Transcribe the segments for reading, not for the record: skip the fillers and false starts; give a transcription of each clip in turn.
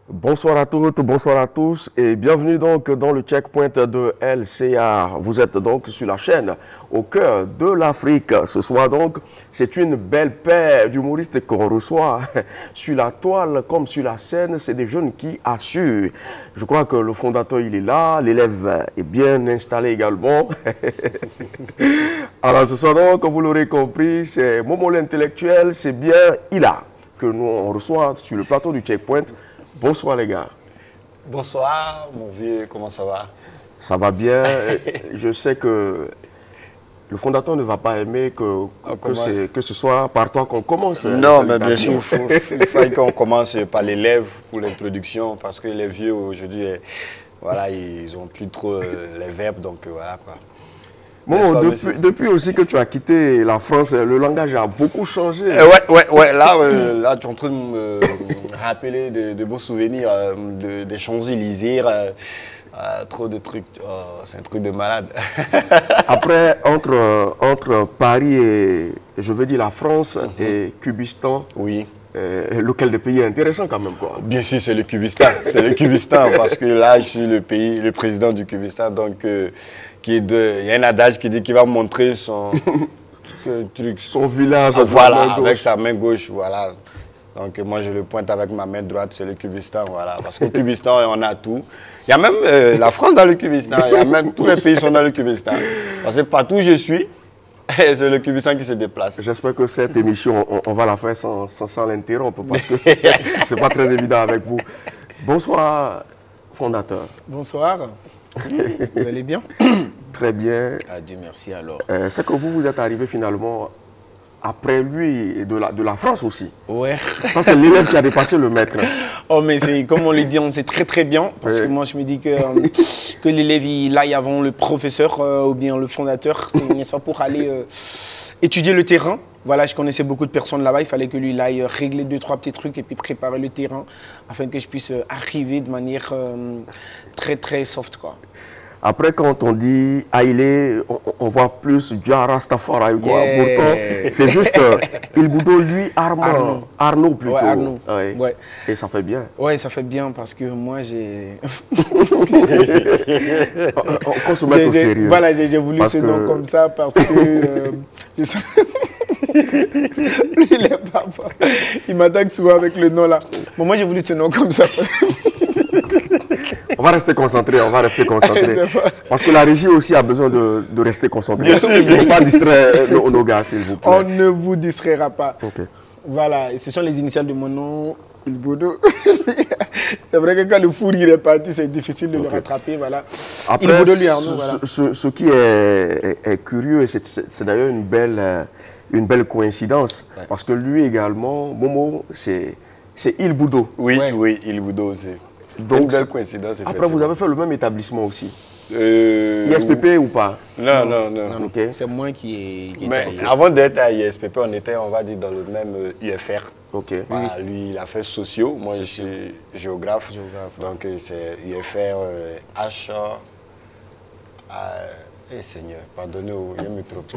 Bonsoir à toutes, bonsoir à tous et bienvenue donc dans le checkpoint de LCA. Vous êtes donc sur la chaîne au cœur de l'Afrique. Ce soir donc, c'est une belle paire d'humoristes qu'on reçoit sur la toile comme sur la scène. C'est des jeunes qui assurent. Je crois que le fondateur il est là, l'élève est bien installé également. Alors ce soir donc, vous l'aurez compris, c'est Momo l'intellectuel, c'est bien Ila que nous on reçoit sur le plateau du checkpoint. Bonsoir les gars. Bonsoir mon vieux, comment ça va? Ça va bien. Je sais que le fondateur ne va pas aimer que ce soit par toi qu'on commence. Non, mais bien sûr, il faut qu'on commence par l'élève pour l'introduction parce que les vieux aujourd'hui, voilà, ils n'ont plus trop les verbes, donc voilà quoi. Bon, depuis aussi que tu as quitté la France, le langage a beaucoup changé. Ouais, là tu es en train de me rappeler de beaux souvenirs, des Champs-Élysées, trop de trucs, c'est un truc de malade. Après, entre Paris et, je veux dire, la France et Cubistan, oui. Lequel des pays est intéressant quand même quoi. Bien sûr, c'est le Cubistan, parce que là, je suis le président du Cubistan, donc... il y a un adage qui dit qu'il va montrer son truc, son village voilà, avec sa main gauche, voilà. Donc moi je le pointe avec ma main droite, c'est le Cubistan, voilà. Parce qu'au Cubistan on a tout. Il y a même la France dans le Cubistan, il y a même tous les pays sont dans le Cubistan. Parce que partout où je suis, c'est le Cubistan qui se déplace. J'espère que cette émission, on va la faire sans l'interrompre parce que c'est pas très évident avec vous. Bonsoir fondateur. Bonsoir. Vous allez bien? Très bien. Ah, Dieu merci alors. C'est que vous êtes arrivé finalement après lui et de la France aussi. Ouais. Ça c'est l'élève qui a dépassé le maître. Oh mais c'est comme on le dit, on sait très bien. Parce que moi je me dis que l'élève il aille avant le professeur ou bien le fondateur. C'est n'est-ce pas pour aller étudier le terrain. Voilà, je connaissais beaucoup de personnes là-bas. Il fallait que lui il aille régler 2-3 petits trucs et puis préparer le terrain afin que je puisse arriver de manière très soft quoi. Après, quand on dit Haïlé, on voit plus Dia Rastafari. Yeah. Pourtant, c'est juste Il Boudo, lui, Arnaud plutôt. Ouais, Arnaud. Ouais. Ouais. Et ça fait bien. Ouais, ça fait bien parce que moi, j'ai... on se met au sérieux. Voilà, j'ai voulu ce nom comme ça parce que... Lui, il est papa. Il m'attaque souvent avec le nom là. Bon, moi, j'ai voulu ce nom comme ça. On va rester concentré, Parce que la régie aussi a besoin de rester concentré. Bien sûr, il ne faut pas distraire nos gars, s'il vous plaît. On ne vous distraira pas. Okay. Voilà, et ce sont les initiales de mon nom, Il Boudo. C'est vrai que quand le four est parti, c'est difficile de le rattraper. Voilà. Après, Il Boudo, lui, Arnaud, voilà. Ce qui est curieux, et c'est d'ailleurs une belle coïncidence, parce que lui également, Momo, c'est Il Boudo. Oui, Il Boudo aussi. Donc, une belle coïncidence. Après, vous avez fait le même établissement aussi. ISPP ou pas? Non. Okay. C'est moi qui ai Mais avant d'être à ISPP, on était, on va dire, dans le même UFR. Okay. Voilà, lui, il a fait sociaux. Moi, je suis géographe. Donc, c'est UFR H. Seigneur, pardonnez-moi, il me trompe.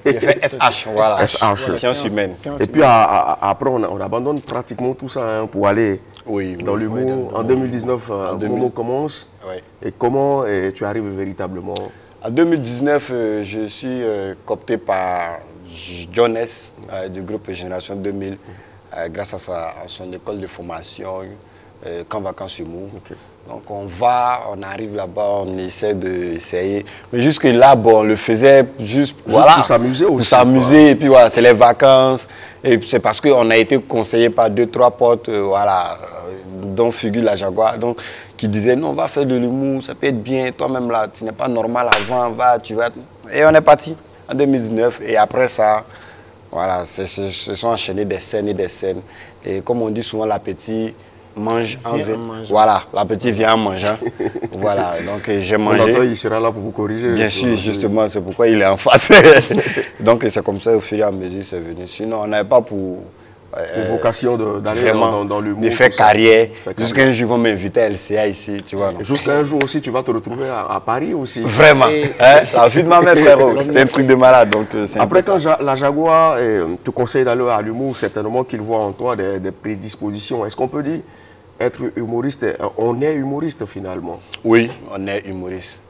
Il a fait SH, voilà. SH, sciences humaines. Et puis après, on abandonne pratiquement tout ça pour aller dans l'humour. En 2019, Momo commence. Et comment tu arrives véritablement? En 2019, je suis coopté par John S. Du groupe Génération 2000, grâce à son école de formation, Camp Vacances Humour. Okay. Donc on arrive là-bas, on essaie d'essayer. Mais jusque là, bon, on le faisait juste voilà, pour s'amuser aussi. Pour s'amuser, et puis voilà, c'est les vacances. Et c'est parce qu'on a été conseillé par 2-3 potes, voilà, dont figure la Jaguar, donc, qui disaient non, on va faire de l'humour, ça peut être bien, toi-même là, tu n'es pas normal avant, tu vas. Et on est parti en 2019. Et après ça, voilà, se sont enchaînés des scènes et des scènes. Et comme on dit souvent, l'appétit mange en Viens V. en mangeant. Voilà, l'appétit vient en mangeant. Voilà, donc j'ai mangé. Il sera là pour vous corriger. Bien sûr, justement, c'est pourquoi il est en face. Donc c'est comme ça, au fur et à mesure, c'est venu. Sinon, on n'avait pas pour vocation d'aller dans l'humour. De faire carrière. Jusqu'à un jour, ils vont m'inviter à LCA ici, tu vois. Jusqu'à un jour aussi, tu vas te retrouver à Paris aussi. Vraiment. La vie de ma mère, frérot, c'était un truc de malade. Donc, après, quand la Jaguar te conseille d'aller à l'humour, certainement qu'il voit en toi des prédispositions. Est-ce qu'on peut dire être humoriste, on est humoriste finalement? Oui, on est humoriste.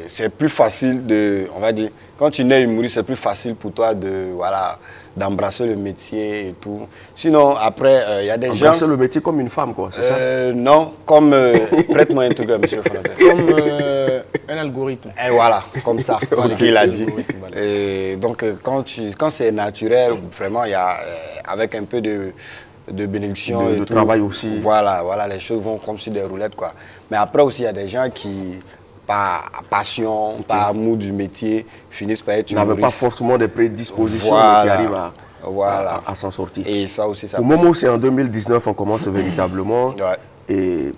C'est plus facile de, on va dire, quand tu es humoriste, c'est plus facile pour toi de, voilà, d'embrasser le métier et tout. Sinon, après, il y a des gens... Embrasser le métier comme une femme, quoi, c'est ça? Non, comme... Prête-moi un truc, monsieur Fontaine. Comme un algorithme. Et voilà, comme ça, ce qu'il a dit. Et donc, quand c'est naturel, vraiment, il y a, avec un peu de bénédiction et de tout, travail aussi. Voilà, les choses vont comme sur des roulettes, quoi. Mais après aussi, il y a des gens qui, par passion, par amour du métier, finissent par être humoristes. N'avaient pas forcément des prédispositions qui arrivent à s'en sortir. Et ça aussi, ça... Au moment où c'est en 2019, on commence véritablement. Ouais. Et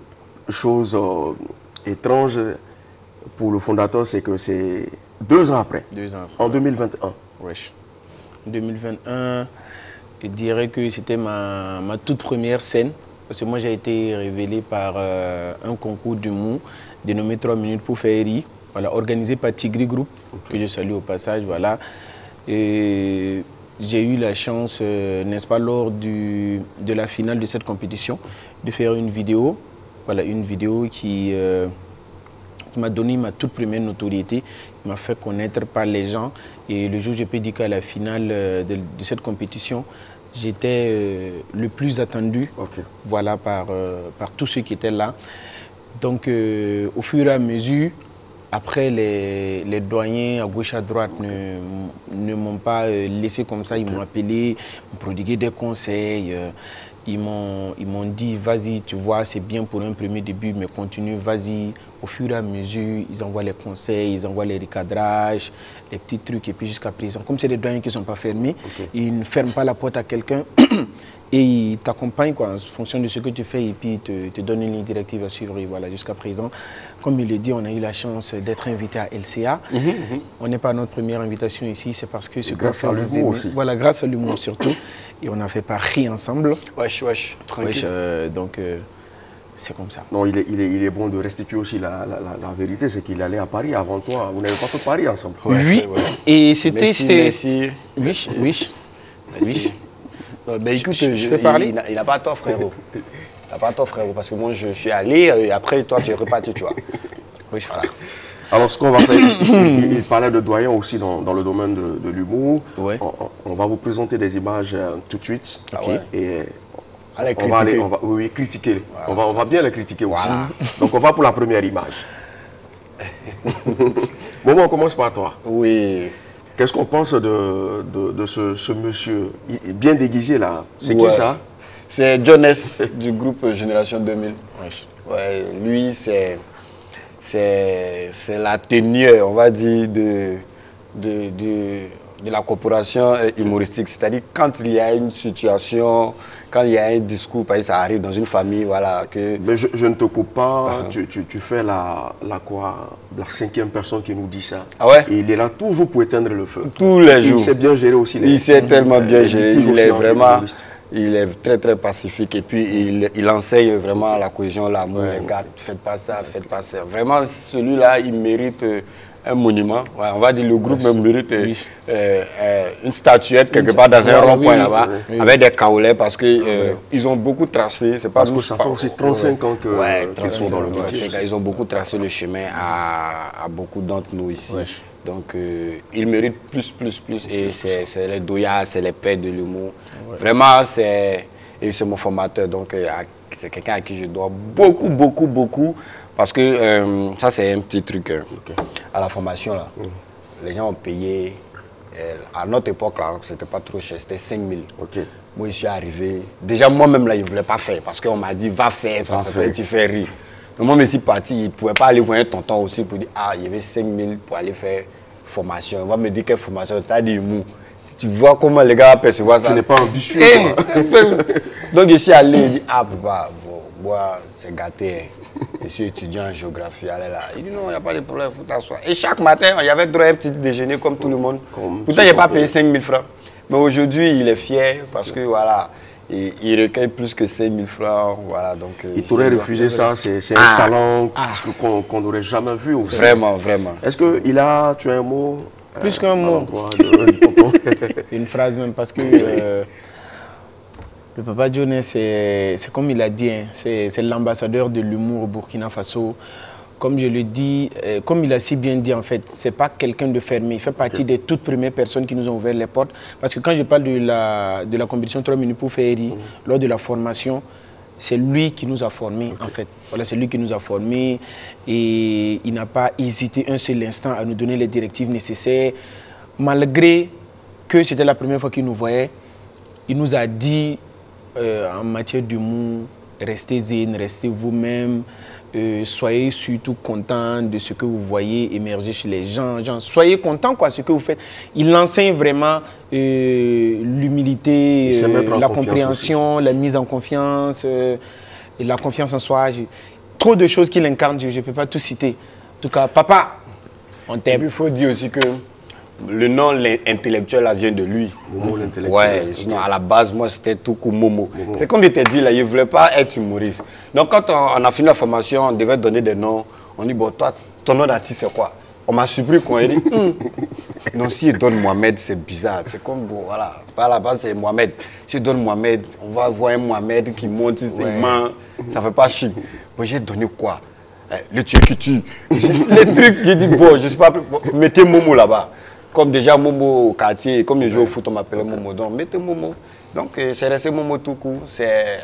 chose étrange pour le fondateur, c'est que c'est 2 ans après. 2 ans après. En 2021. Wesh. En 2021, je dirais que c'était ma toute première scène. Parce que moi, j'ai été révélé par un concours d'humour dénommé 3 minutes pour faire rire, voilà, organisé par Tigri Group, que je salue au passage. Voilà. Et j'ai eu la chance, n'est-ce pas, lors de la finale de cette compétition, de faire une vidéo. Voilà, une vidéo qui m'a donné ma toute première notoriété, qui m'a fait connaître par les gens. Et le jour où je peux dire qu'à la finale de cette compétition, j'étais le plus attendu, voilà, par tous ceux qui étaient là. Donc, au fur et à mesure, après, les doyens à gauche, à droite ne m'ont pas laissé comme ça. Ils m'ont appelé, m'ont prodigué des conseils. Ils m'ont dit, vas-y, tu vois, c'est bien pour un premier début, mais continue, vas-y. Au fur et à mesure, ils envoient les conseils, ils envoient les recadrages, les petits trucs. Et puis jusqu'à présent, comme c'est des doyens qui ne sont pas fermés, ils ne ferment pas la porte à quelqu'un et ils t'accompagnent en fonction de ce que tu fais et puis ils te donnent une ligne directive à suivre. Et voilà, jusqu'à présent, comme il le dit, on a eu la chance d'être invité à LCA. On n'est pas notre première invitation ici, c'est parce que... grâce à l'humour aussi. Voilà, grâce à l'humour surtout. Et on a fait Paris ensemble. Wesh, tranquille. Donc, c'est comme ça. Non, il est bon de restituer aussi la vérité, c'est qu'il allait à Paris avant toi. Vous n'avez pas fait Paris ensemble? Oui, et c'était... Merci. Oui. Mais écoute, je peux parler? Il n'a pas tort, frérot. Il n'a pas tort, frérot, parce que moi, je suis allé, et après, toi, tu es reparti, tu vois. Oui, voilà. Alors, ce qu'on va faire, il parlait de doyen aussi dans le domaine de l'humour. Ouais. On va vous présenter des images tout de suite. Et allez, critiquer. Oui, critiquer. Voilà, on va bien les critiquer aussi. Voilà. Donc, on va pour la première image. Bon, on commence par toi. Oui. Qu'est-ce qu'on pense de ce monsieur bien déguisé là? C'est qui ça? C'est Jones du groupe Génération 2000. Ouais, lui, c'est la tenue, on va dire, de la corporation humoristique. C'est-à-dire quand il y a une situation, quand il y a un discours, parce que ça arrive dans une famille, voilà. Mais je ne te coupe pas, tu fais la 5e personne qui nous dit ça. Ah ouais? Et il est là toujours pour éteindre le feu. Tous les jours. Il sait bien gérer aussi Il sait tellement bien gérer. Il est vraiment... Il est très très pacifique et puis il enseigne vraiment la cohésion, l'amour, les gars, faites pas ça, faites pas ça. Vraiment, celui-là, il mérite un monument. Ouais, on va dire le groupe même mérite une statuette quelque part dans un rond-point là-bas, avec des kaolais parce que ils ont beaucoup tracé. C'est pas parce que ça fait aussi 35 ans qu'ils sont dans le métier. Ils ont beaucoup tracé le chemin à beaucoup d'entre nous ici. Donc, il mérite plus. Et c'est les doyas, c'est les pères de l'humour. Vraiment, c'est mon formateur. Donc, c'est quelqu'un à qui je dois beaucoup. Parce que ça, c'est un petit truc. À la formation, là, les gens ont payé. À notre époque, là, c'était pas trop cher. C'était 5 000. Moi, je suis arrivé. Déjà, moi-même, là, je ne voulais pas faire. Parce qu'on m'a dit, va faire, parce que tu fais rire. Mais moi, je suis parti. Il ne pouvait pas aller voir un tonton aussi pour dire, ah, il y avait 5 000 pour aller faire formation. On va me dire quelle formation? Tu as dit humour. Tu vois comment les gars perçoivent ça. Ce n'est pas ambitieux. Donc je suis allé, il dit, ah papa, bon, moi c'est gâté. Je suis étudiant en géographie, allez là. Il dit non, il n'y a pas de problème, il faut t'asseoir. Et chaque matin, il y avait droit à un petit déjeuner comme tout le monde. Pourtant, je n'ai pas payé 5 000 francs. Mais aujourd'hui, il est fier parce que voilà, il recueille plus que 5 000 francs. Voilà, donc, il t'aurait refusé ça, c'est un talent qu'on n'aurait jamais vu aussi. Vraiment, vraiment. Est-ce que tu as un mot? Plus qu'un mot. Une phrase même, parce que le papa Johnny, c'est comme il a dit, hein, c'est l'ambassadeur de l'humour au Burkina Faso. Comme je le dis, comme il a si bien dit, en fait, c'est pas quelqu'un de fermé. Il fait partie des toutes premières personnes qui nous ont ouvert les portes. Parce que quand je parle de la compétition 3 minutes pour Ferry, lors de la formation, c'est lui qui nous a formés, en fait. Voilà, c'est lui qui nous a formés et il n'a pas hésité un seul instant à nous donner les directives nécessaires. Malgré que c'était la première fois qu'il nous voyait, il nous a dit, en matière d'humour, restez zen, restez vous-même, soyez surtout contents de ce que vous voyez émerger chez les gens. Soyez contents de ce que vous faites. Il enseigne vraiment l'humilité, la compréhension, la mise en confiance, et la confiance en soi. Trop de choses qu'il incarne, je ne peux pas tout citer. En tout cas, papa, on t'aime. Il faut dire aussi que le nom intellectuel vient de lui. Momo l'intellectuel. Ouais, sinon à la base, moi c'était tout comme Momo. C'est comme je t'ai dit là, il ne voulait pas être humoriste. Donc quand on a fini la formation, on devait donner des noms. On dit, bon, toi, ton nom d'artiste c'est quoi? On m'a surpris quand il dit, non, si il donne Mohamed, c'est bizarre. C'est comme, bon, voilà, à la base c'est Mohamed. Si il donne Mohamed, on va voir un Mohamed qui monte, il ment, ça ne fait pas chic. Bon, j'ai donné quoi? Le tueur qui tue. Les trucs, j'ai dit, bon, je ne sais pas, bon, mettez Momo là-bas. Comme déjà Momo au quartier, comme je joue au foot, on m'appelait Momo. Donc, mettez Momo. Donc, c'est resté Momo tout court. C'est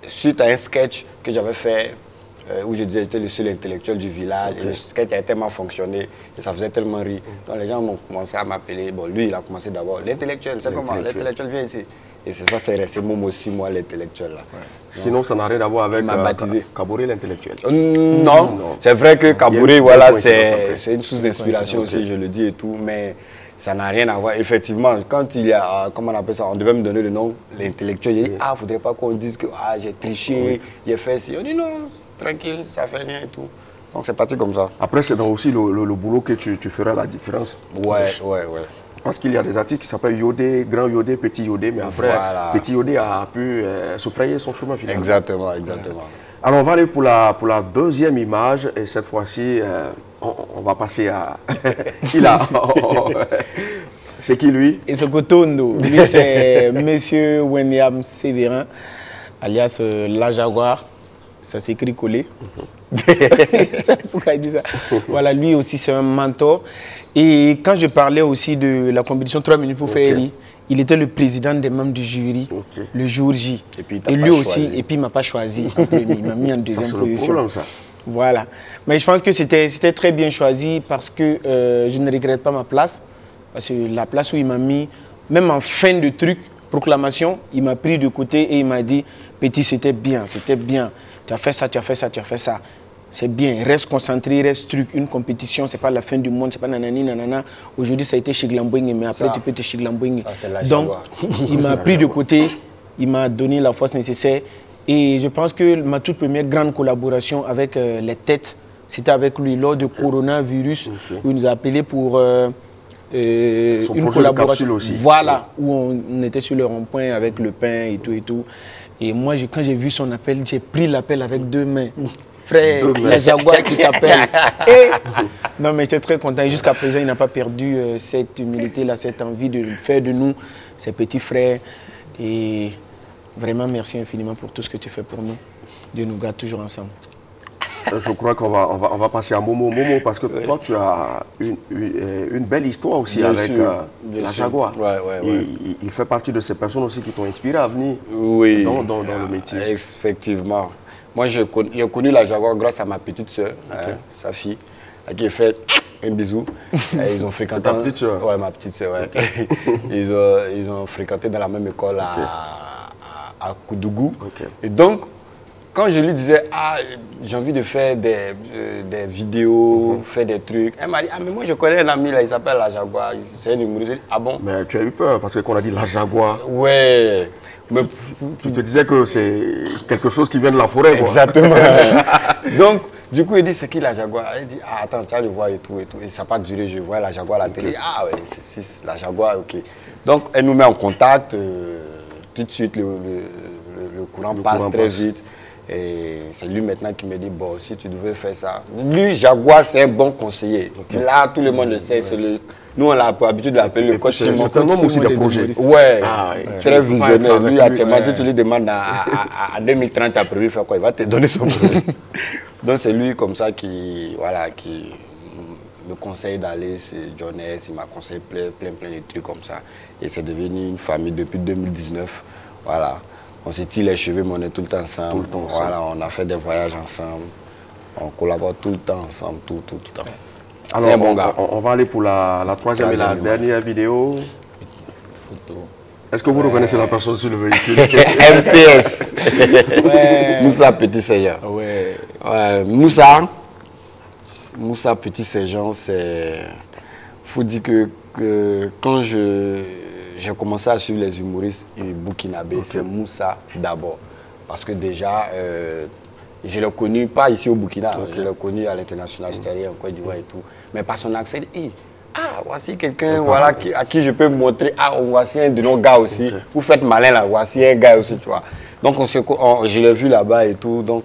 suite à un sketch que j'avais fait où je disais que j'étais le seul intellectuel du village. Et le sketch a tellement fonctionné et ça faisait tellement rire. Donc, les gens m'ont commencé à m'appeler. Bon, lui, il a commencé d'abord. L'intellectuel, c'est comment? L'intellectuel vient ici. Et c'est ça, c'est resté Momo aussi, moi, l'intellectuel. Là. Sinon, ça n'a rien à voir avec Kabouré l'intellectuel. Non, c'est vrai que Kabouré, voilà, c'est une source-d'inspiration aussi, je le dis et tout, mais ça n'a rien à voir. Effectivement, quand il y a, comment on appelle ça, on devait me donner le nom, l'intellectuel, j'ai dit, ah, il ne faudrait pas qu'on dise que j'ai triché, j'ai fait ci. On dit non, tranquille, ça fait rien et tout. Donc c'est parti comme ça. Après, c'est aussi le boulot que tu feras la différence. Ouais. Parce qu'il y a des artistes qui s'appellent Yodé, Grand Yodé, Petit Yodé, mais après, Petit Yodé a pu se frayer son chemin finalement. Exactement. Alors, on va aller pour la deuxième image, et cette fois-ci, on va passer à... C'est qui lui? Et ce Kotondo, lui c'est Monsieur William Sévérin, alias La Jaguar. Ça s'écrit collé. C'est pourquoi il dit ça. Voilà, lui aussi c'est un mentor. Et quand je parlais aussi de la compétition 3 minutes pour Ferry, il était le président des membres du jury le jour J. Et lui aussi, et puis il ne m'a pas choisi. Il m'a mis en deuxième position. C'est le problème, ça. Voilà. Mais je pense que c'était très bien choisi parce que je ne regrette pas ma place. Parce que la place où il m'a mis, même en fin de truc, proclamation, il m'a pris de côté et il m'a dit, petit, c'était bien. Tu as fait ça, tu as fait ça, tu as fait ça. C'est bien, reste concentré, reste truc. Une compétition, c'est pas la fin du monde, c'est pas nanani, nanana. Aujourd'hui, ça a été chez Glambouing, mais après, tu peux te chez Glambouing. Donc, il m'a pris de côté, il m'a donné la force nécessaire. Et je pense que ma toute première grande collaboration avec les têtes, c'était avec lui lors de coronavirus, où il nous a appelé pour une collaboration. Aussi. Voilà, où on était sur le rond-point avec le pain et tout et tout. Et moi, quand j'ai vu son appel, j'ai pris l'appel avec 2 mains. Frère, les Jaguars qui t'appellent. Non, mais j'étais très content. Jusqu'à présent, il n'a pas perdu cette humilité-là, cette envie de faire de nous ses petits frères. Et vraiment, merci infiniment pour tout ce que tu fais pour nous. Dieu nous garde toujours ensemble. Je crois qu'on va passer à Momo. Momo, parce que toi, tu as une belle histoire aussi avec la Jaguar. Il fait partie de ces personnes aussi qui t'ont inspiré à venir dans le métier. Effectivement. Moi, j'ai connu la Jaguar grâce à ma petite soeur, sa fille, à qui j'ai fait un bisou. Ils ont fréquenté. Ta petite soeur? Ouais, ma petite soeur, ils ont fréquenté dans la même école à Koudougou. Et donc, quand je lui disais, ah, j'ai envie de faire des vidéos, faire des trucs, elle m'a dit, ah, mais moi je connais un ami là, il s'appelle La Jaguar, c'est un humoriste. Ah bon? Mais tu as eu peur parce qu'on a dit La Jaguar. Ouais. Mais tu te disais que c'est quelque chose qui vient de la forêt. Exactement. Donc, du coup, il dit, c'est qui La Jaguar? Il dit, ah, attends, tu vas le voir et tout et tout. Et ça n'a pas duré, je vois La Jaguar à la télé. Ah ouais, c'est La Jaguar, ok. Donc, elle nous met en contact. Tout de suite, le courant passe très vite. Et c'est lui maintenant qui me dit, bon, si tu devais faire ça. Lui, Jaguar, c'est un bon conseiller. Okay. Là, tout le monde le sait. Nous, on a pour habitude de l'appeler le coach Simon. C'est un homme aussi de projet. Ouais, très visionnaire. Lui, actuellement, tu lui demandes à 2030, tu as prévu faire quoi? Il va te donner son projet. Donc, c'est lui comme ça qui me conseille d'aller chez Jones. Il m'a conseillé plein de trucs comme ça. Et c'est devenu une famille depuis 2019. Voilà. On s'est tiré les cheveux, mais on est tout le temps ensemble. Voilà, on a fait des voyages ensemble. On collabore tout le temps ensemble, tout le temps. Alors, bon on va aller pour la troisième et la dernière vidéo. Photo. Est-ce que vous reconnaissez la personne sur le véhicule? MPS. Ouais. Moussa Petit Sergent. Ouais. Moussa Petit Sergent, c'est... faut dire que quand j'ai commencé à suivre les humoristes burkinabés, c'est Moussa d'abord. Parce que déjà, je l'ai connu, pas ici au Burkina, je l'ai connu à l'international, c'est-à-dire en Côte d'Ivoire et tout. Mais par son accent, voici quelqu'un voilà, à qui je peux montrer, voici un de nos gars aussi. Vous faites malin là, voici un gars aussi, tu vois. Donc je l'ai vu là-bas et tout, donc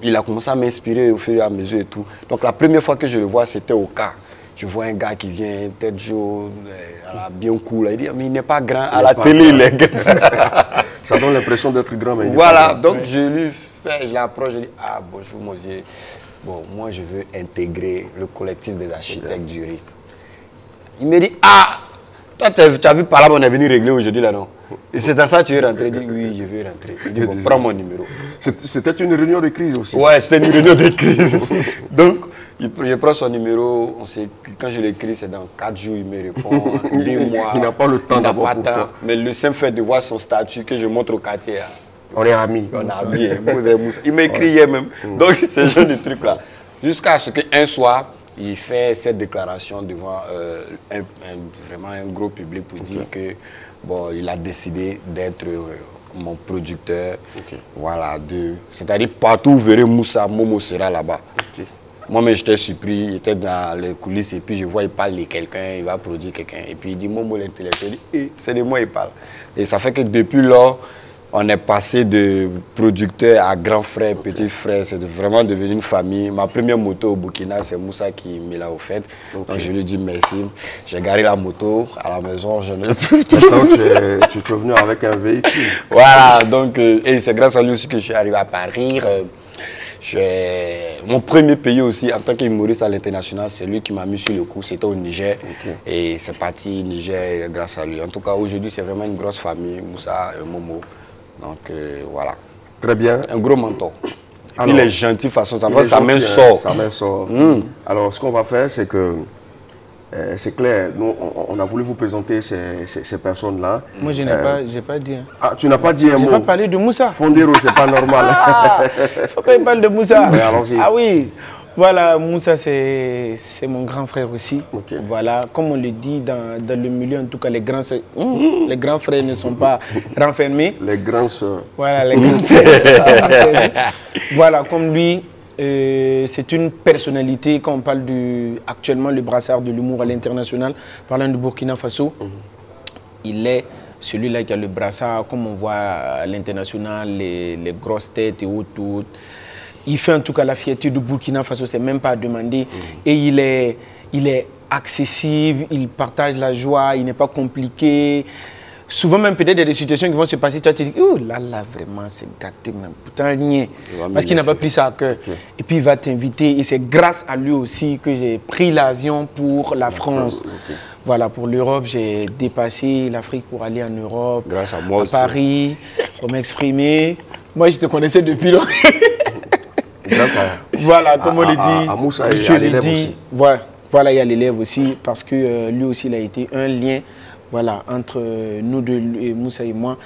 il a commencé à m'inspirer au fur et à mesure et tout. Donc la première fois que je le vois, c'était au cas. Je vois un gars qui vient, tête jaune, bien cool. Il dit, mais il n'est pas grand. À la télé, il est grand. Ça donne l'impression d'être grand, mais voilà, donc je lui fais, je l'approche, je dis, ah bonjour mon vieux. Bon, moi je veux intégrer le collectif des architectes du riz. Il me dit, ah, toi tu as vu par là, on est venu régler aujourd'hui là, non? Et c'est dans ça que tu es rentré? Il dit, oui, je veux rentrer. Il dit, bon, prends mon numéro. C'était une réunion de crise aussi? Ouais, c'était une réunion de crise. Donc, je prends son numéro, quand je l'écris, c'est dans 4 jours, il me répond, 2 mois. Il n'a pas le temps. Il n'a pas le temps. Mais le simple fait de voir son statut que je montre au quartier. On est amis. On est amis. Il m'écrit hier même. Donc, c'est ce genre de truc-là. Jusqu'à ce qu'un soir, il fait cette déclaration devant vraiment un gros public pour dire que bon, il a décidé d'être mon producteur. Voilà, c'est-à-dire partout où vous verrez Moussa, Momo sera là-bas. Moi-même, j'étais surpris, il était dans les coulisses et puis je vois, il parle de quelqu'un, il va produire quelqu'un. Et puis il dit, Momo l'intellectuel, c'est de moi il parle. Et ça fait que depuis lors, on est passé de producteur à grand frère, petit frère. C'est vraiment devenu une famille. Ma première moto au Burkina, c'est Moussa qui me l'a offerte. Donc je lui dis merci. J'ai garé la moto à la maison, je n'ai plus. Tu es venu avec un véhicule. Voilà, donc et c'est grâce à lui aussi que je suis arrivé à Paris. Mon premier pays aussi, en tant qu'humoriste à l'international, c'est lui qui m'a mis sur le coup. C'était au Niger. Et c'est parti Niger grâce à lui. En tout cas, aujourd'hui, c'est vraiment une grosse famille, Moussa et Momo. Donc voilà. Très bien. Un gros mentor. Alors, il est gentil, de façon, sa main sort. Sa main sort. Alors, ce qu'on va faire, c'est que, c'est clair, nous, on a voulu vous présenter ces personnes-là. Moi, je n'ai pas dit. Ah, tu n'as pas dit un mot? Je n'ai pas parlé de Moussa. Fondero, c'est pas normal. Il faut qu'il parle de Moussa. Allons-y. Ah oui. Voilà, Moussa, c'est mon grand frère aussi. Voilà, comme on le dit dans le milieu, en tout cas, les grands frères ne sont pas renfermés. Les grands sœurs. Voilà, les grands frères. Voilà, comme lui, c'est une personnalité, quand on parle actuellement le brassard de l'humour à l'international, parlant du Burkina Faso, il est celui-là qui a le brassard, comme on voit à l'international, les grosses têtes et autres. Il fait en tout cas la fierté du Burkina Faso, c'est même pas à demander. Et il est accessible, il partage la joie, il n'est pas compliqué. Souvent même peut-être il y a des situations qui vont se passer, tu vas te dire, oh là là, vraiment c'est gâté même. Pourtant rien, parce qu'il n'a pas pris ça à cœur. Et puis il va t'inviter, et c'est grâce à lui aussi que j'ai pris l'avion pour la France. Voilà, pour l'Europe, j'ai dépassé l'Afrique pour aller en Europe, grâce à moi à aussi. Paris, pour m'exprimer. Moi je te connaissais depuis longtemps. Voilà, comme on le dit, à Moussa, il y a l'élève aussi. Voilà, il y a l'élève aussi, parce que lui aussi, il a été un lien, voilà, entre nous deux, Moussa et moi.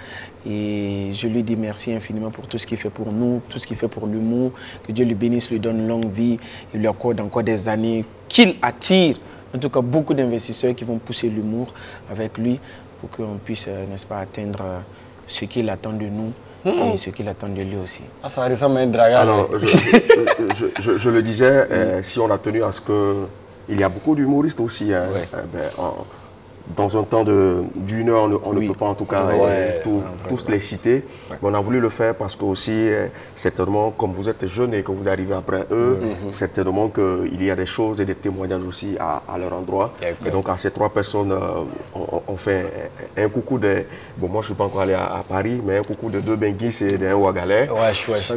Et je lui dis merci infiniment pour tout ce qu'il fait pour nous, tout ce qu'il fait pour l'humour. Que Dieu lui bénisse, lui donne longue vie et lui accorde encore des années, qu'il attire en tout cas beaucoup d'investisseurs qui vont pousser l'humour avec lui pour qu'on puisse, n'est-ce pas, atteindre ce qu'il attend de nous et ce qu'il attend de lui aussi. Ah, ça ressemble à un dragon. Alors, je le disais, si on a tenu à ce qu'il y a beaucoup d'humoristes aussi, hein, dans un temps d'une heure, on ne peut pas en tout cas tous les citer. Mais on a voulu le faire parce que aussi, certainement, comme vous êtes jeunes et que vous arrivez après eux, certainement qu'il y a des choses et des témoignages aussi à leur endroit. Et donc à ces trois personnes, on fait un coucou de... Bon, moi je ne suis pas encore allé à Paris, mais un coucou de 2 Benguis et d'un Ouagalais. Ouais, chouette.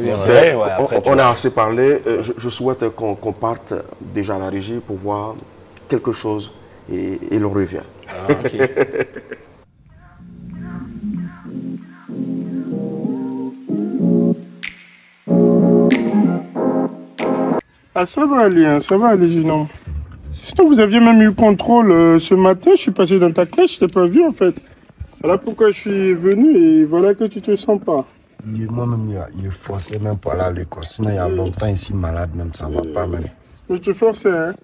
On a assez parlé. Je souhaite qu'on parte déjà à la régie pour voir quelque chose et l'on revient. Ah, okay. Ah, ça va aller, hein, ça va aller, jeune homme. Sinon, vous aviez même eu contrôle ce matin. Je suis passé dans ta classe, je t'ai pas vu en fait. C'est là pourquoi je suis venu et voilà que tu te sens pas. Moi-même, il est forcé même pour aller à l'école. Sinon, il y a longtemps ici malade, même ça va pas même. Mais tu forçais, hein?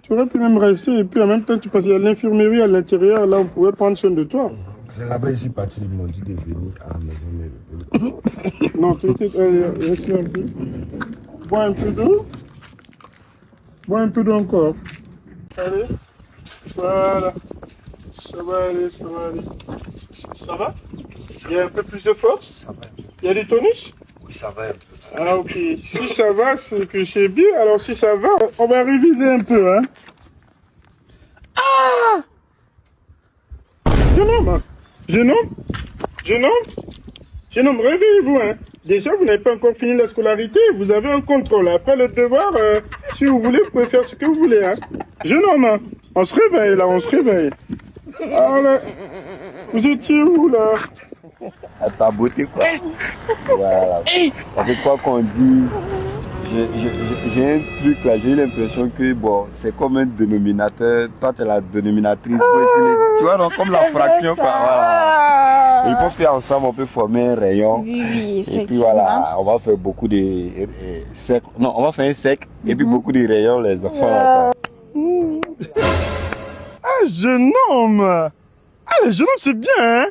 Tu aurais pu même rester et puis en même temps tu passais à l'infirmerie à l'intérieur, là on pourrait prendre soin de toi. C'est là-bas ici parti, ils m'ont dit de venir à la maison. Mais... Non, tu reste un peu. Bois un peu d'eau. Bois un peu d'eau encore. Allez. Voilà. Ça va aller, ça va aller. Ça va? Il y a un peu plus de force? Ça va. Il y a du tonus? Oui, ça va un peu. Ah ok, si ça va, c'est que c'est bien. Alors si ça va, on va réviser un peu, hein. Ah! Jeune homme, réveillez-vous, hein. Déjà, vous n'avez pas encore fini la scolarité, vous avez un contrôle. Après le devoir, si vous voulez, vous pouvez faire ce que vous voulez, hein. Jeune homme, on se réveille là, on se réveille. Alors là, vous étiez où là? À ta beauté, quoi. Voilà. Parce que quoi qu'on dise, j'ai un truc là, j'ai l'impression que bon, c'est comme un dénominateur. Toi, tu es la dénominatrice. Tu vois, donc, comme la fraction, quoi. Voilà. Il faut faire ensemble, on peut former un rayon. Oui, effectivement. Et puis voilà, on va faire beaucoup de cercles. Non, on va faire un cercle et puis beaucoup de rayons, les enfants. Là, Ah, jeune homme! Ah, le jeune homme, c'est bien, hein?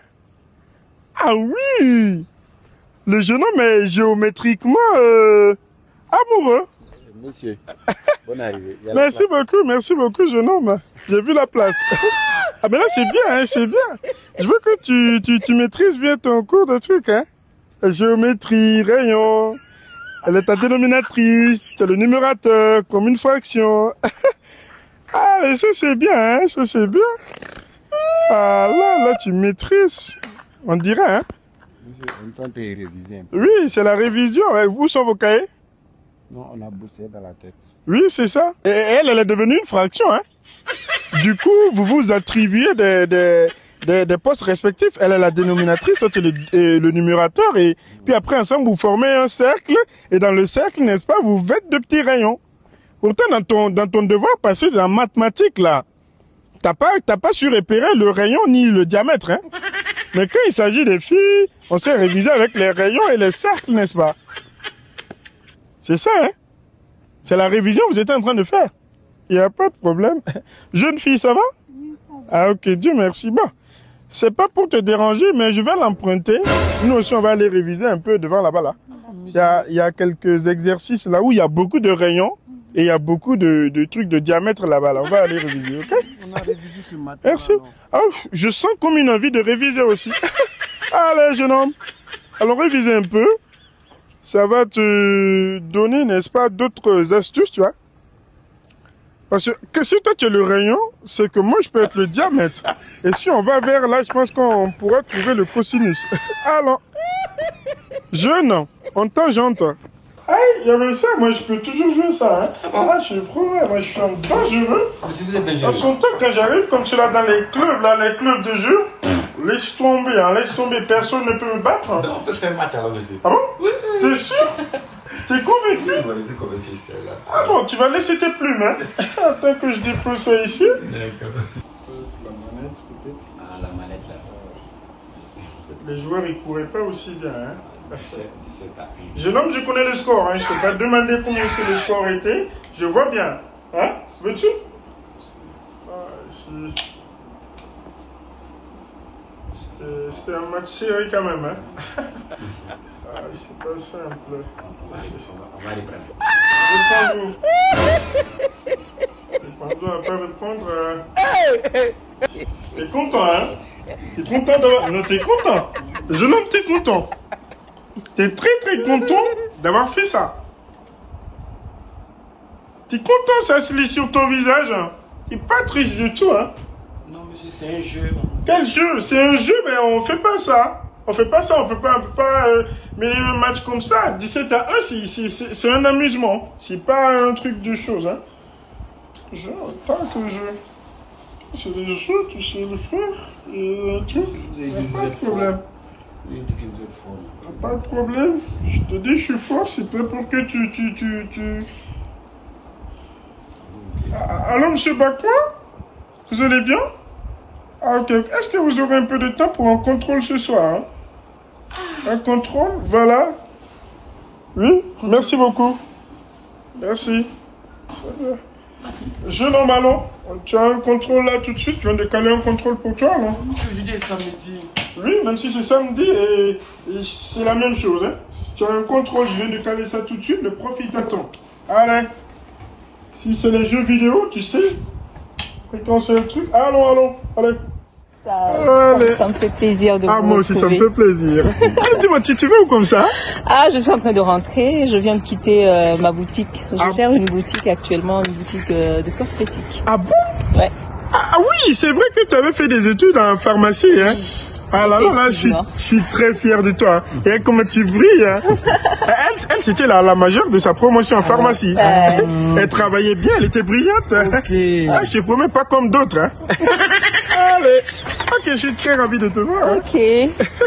Ah oui! Le jeune homme est géométriquement amoureux. Monsieur, bonne arrivée. Merci beaucoup, jeune homme. J'ai vu la place. Ah, mais là, c'est bien, hein, c'est bien. Je veux que tu maîtrises bien ton cours de trucs, hein. Géométrie, rayon. Elle est ta dénominatrice, tu as le numérateur, comme une fraction. Ah, mais ça, c'est bien, hein, ça, c'est bien. Ah, là, tu maîtrises. On dirait, hein. On est en train de réviser un peu. Oui, c'est la révision. Où sont vos cahiers? Non, on a bossé dans la tête. Oui, c'est ça. Et elle est devenue une fraction, hein. Du coup, vous vous attribuez des postes respectifs. Elle est la dénominatrice, toi tu es le numérateur. Et puis après, ensemble, vous formez un cercle. Et dans le cercle, n'est-ce pas, vous faites de petits rayons. Pourtant, dans ton devoir passé de la mathématique, là, t'as pas su repérer le rayon ni le diamètre, hein. Mais quand il s'agit des filles, on sait réviser avec les rayons et les cercles, n'est-ce pas? C'est ça, hein? C'est la révision que vous êtes en train de faire. Il n'y a pas de problème. Jeune fille, ça va? Oui, ça va. Ah, ok, Dieu merci. Bon, c'est pas pour te déranger, mais je vais l'emprunter. Nous aussi, on va aller réviser un peu devant là-bas, là. Il y a quelques exercices là où il y a beaucoup de rayons et il y a beaucoup de trucs de diamètre là-bas. Là. On va aller réviser, ok? On a révisé ce matin. Merci. Oh, je sens comme une envie de réviser aussi. Allez, jeune homme. Alors, réviser un peu. Ça va te donner, n'est-ce pas, d'autres astuces, tu vois. Parce que si toi tu es le rayon, c'est que moi je peux être le diamètre. Et si on va vers là, je pense qu'on pourra trouver le cosinus. Alors, jeune, on tangente. Hey, il y avait ça, moi je peux toujours jouer ça. Hein. Ah, je suis vraiment, moi je suis un dangereux. Si vous êtes dangereux. Parce que quand j'arrive comme cela dans les clubs de jeu, laisse tomber, hein, laisse tomber, personne ne peut me battre. Non, on peut faire un match alors aussi. Ah bon? Oui. T'es sûr? T'es convaincu? Oui, c'est convaincu ici, là. Ah bon, tu vas laisser tes plumes, hein? Attends que je dépose ça ici. D'accord. La manette, peut-être. Ah, la manette, là. Les joueurs, ils couraient pas aussi bien. Hein. 17 à 1. Jeune homme, je connais le score. Hein. Je ne t'ai pas demandé combien est-ce que le score était. Je vois bien. Hein? Veux-tu? C'était un match serré quand même. Hein? C'est pas simple. On va reprendre. On va pas répondre. T'es content, hein? T'es content d'avoir... Non, t'es content. Jeune homme, t'es content. T'es très content d'avoir fait ça. T'es content, ça se lit sur ton visage. Hein? T'es pas triste du tout, hein? Non, monsieur, c'est un jeu. Quel jeu? C'est un jeu, mais on fait pas ça. On fait pas ça, on peut pas mener un match comme ça. 17 à 1, c'est un amusement. C'est pas un truc de choses, hein. Je, pas que je... C'est des jeux, tu sais, le frère. Et tout. Pas de problème. Pas de problème. Je te dis, je suis fort, c'est pas pour que tu... Allô, monsieur Bakwa? Vous allez bien? Ah, ok. Est-ce que vous aurez un peu de temps pour un contrôle ce soir, hein? Un contrôle, voilà. Oui, merci beaucoup. Merci. Jeune homme, allons. Tu as un contrôle là tout de suite. Tu viens de caler un contrôle pour toi, non? Jeudi et samedi. Oui, même si c'est samedi, et c'est la même chose. Hein? Si tu as un contrôle, je viens de caler ça tout de suite. Le prof, il t'attend. Allez. Si c'est les jeux vidéo, tu sais. Quand c'est le truc. Allons. Allez. Ça me fait plaisir de vous moi aussi, ça me retrouver. fait plaisir. Dis-moi, tu vas où comme ça? Ah, je suis en train de rentrer. Je viens de quitter ma boutique. Je gère une boutique actuellement, une boutique de cosmétiques. Ah bon? Ouais. Ah oui, c'est vrai que tu avais fait des études en pharmacie, hein? Ah là, je suis très fier de toi. Et comment tu brilles, hein? Elle c'était la majeure de sa promotion en pharmacie. Elle travaillait bien, elle était brillante. Okay. Ah, je te promets pas comme d'autres, hein? Allez. Ok, je suis très ravi de te voir. Hein? Ok.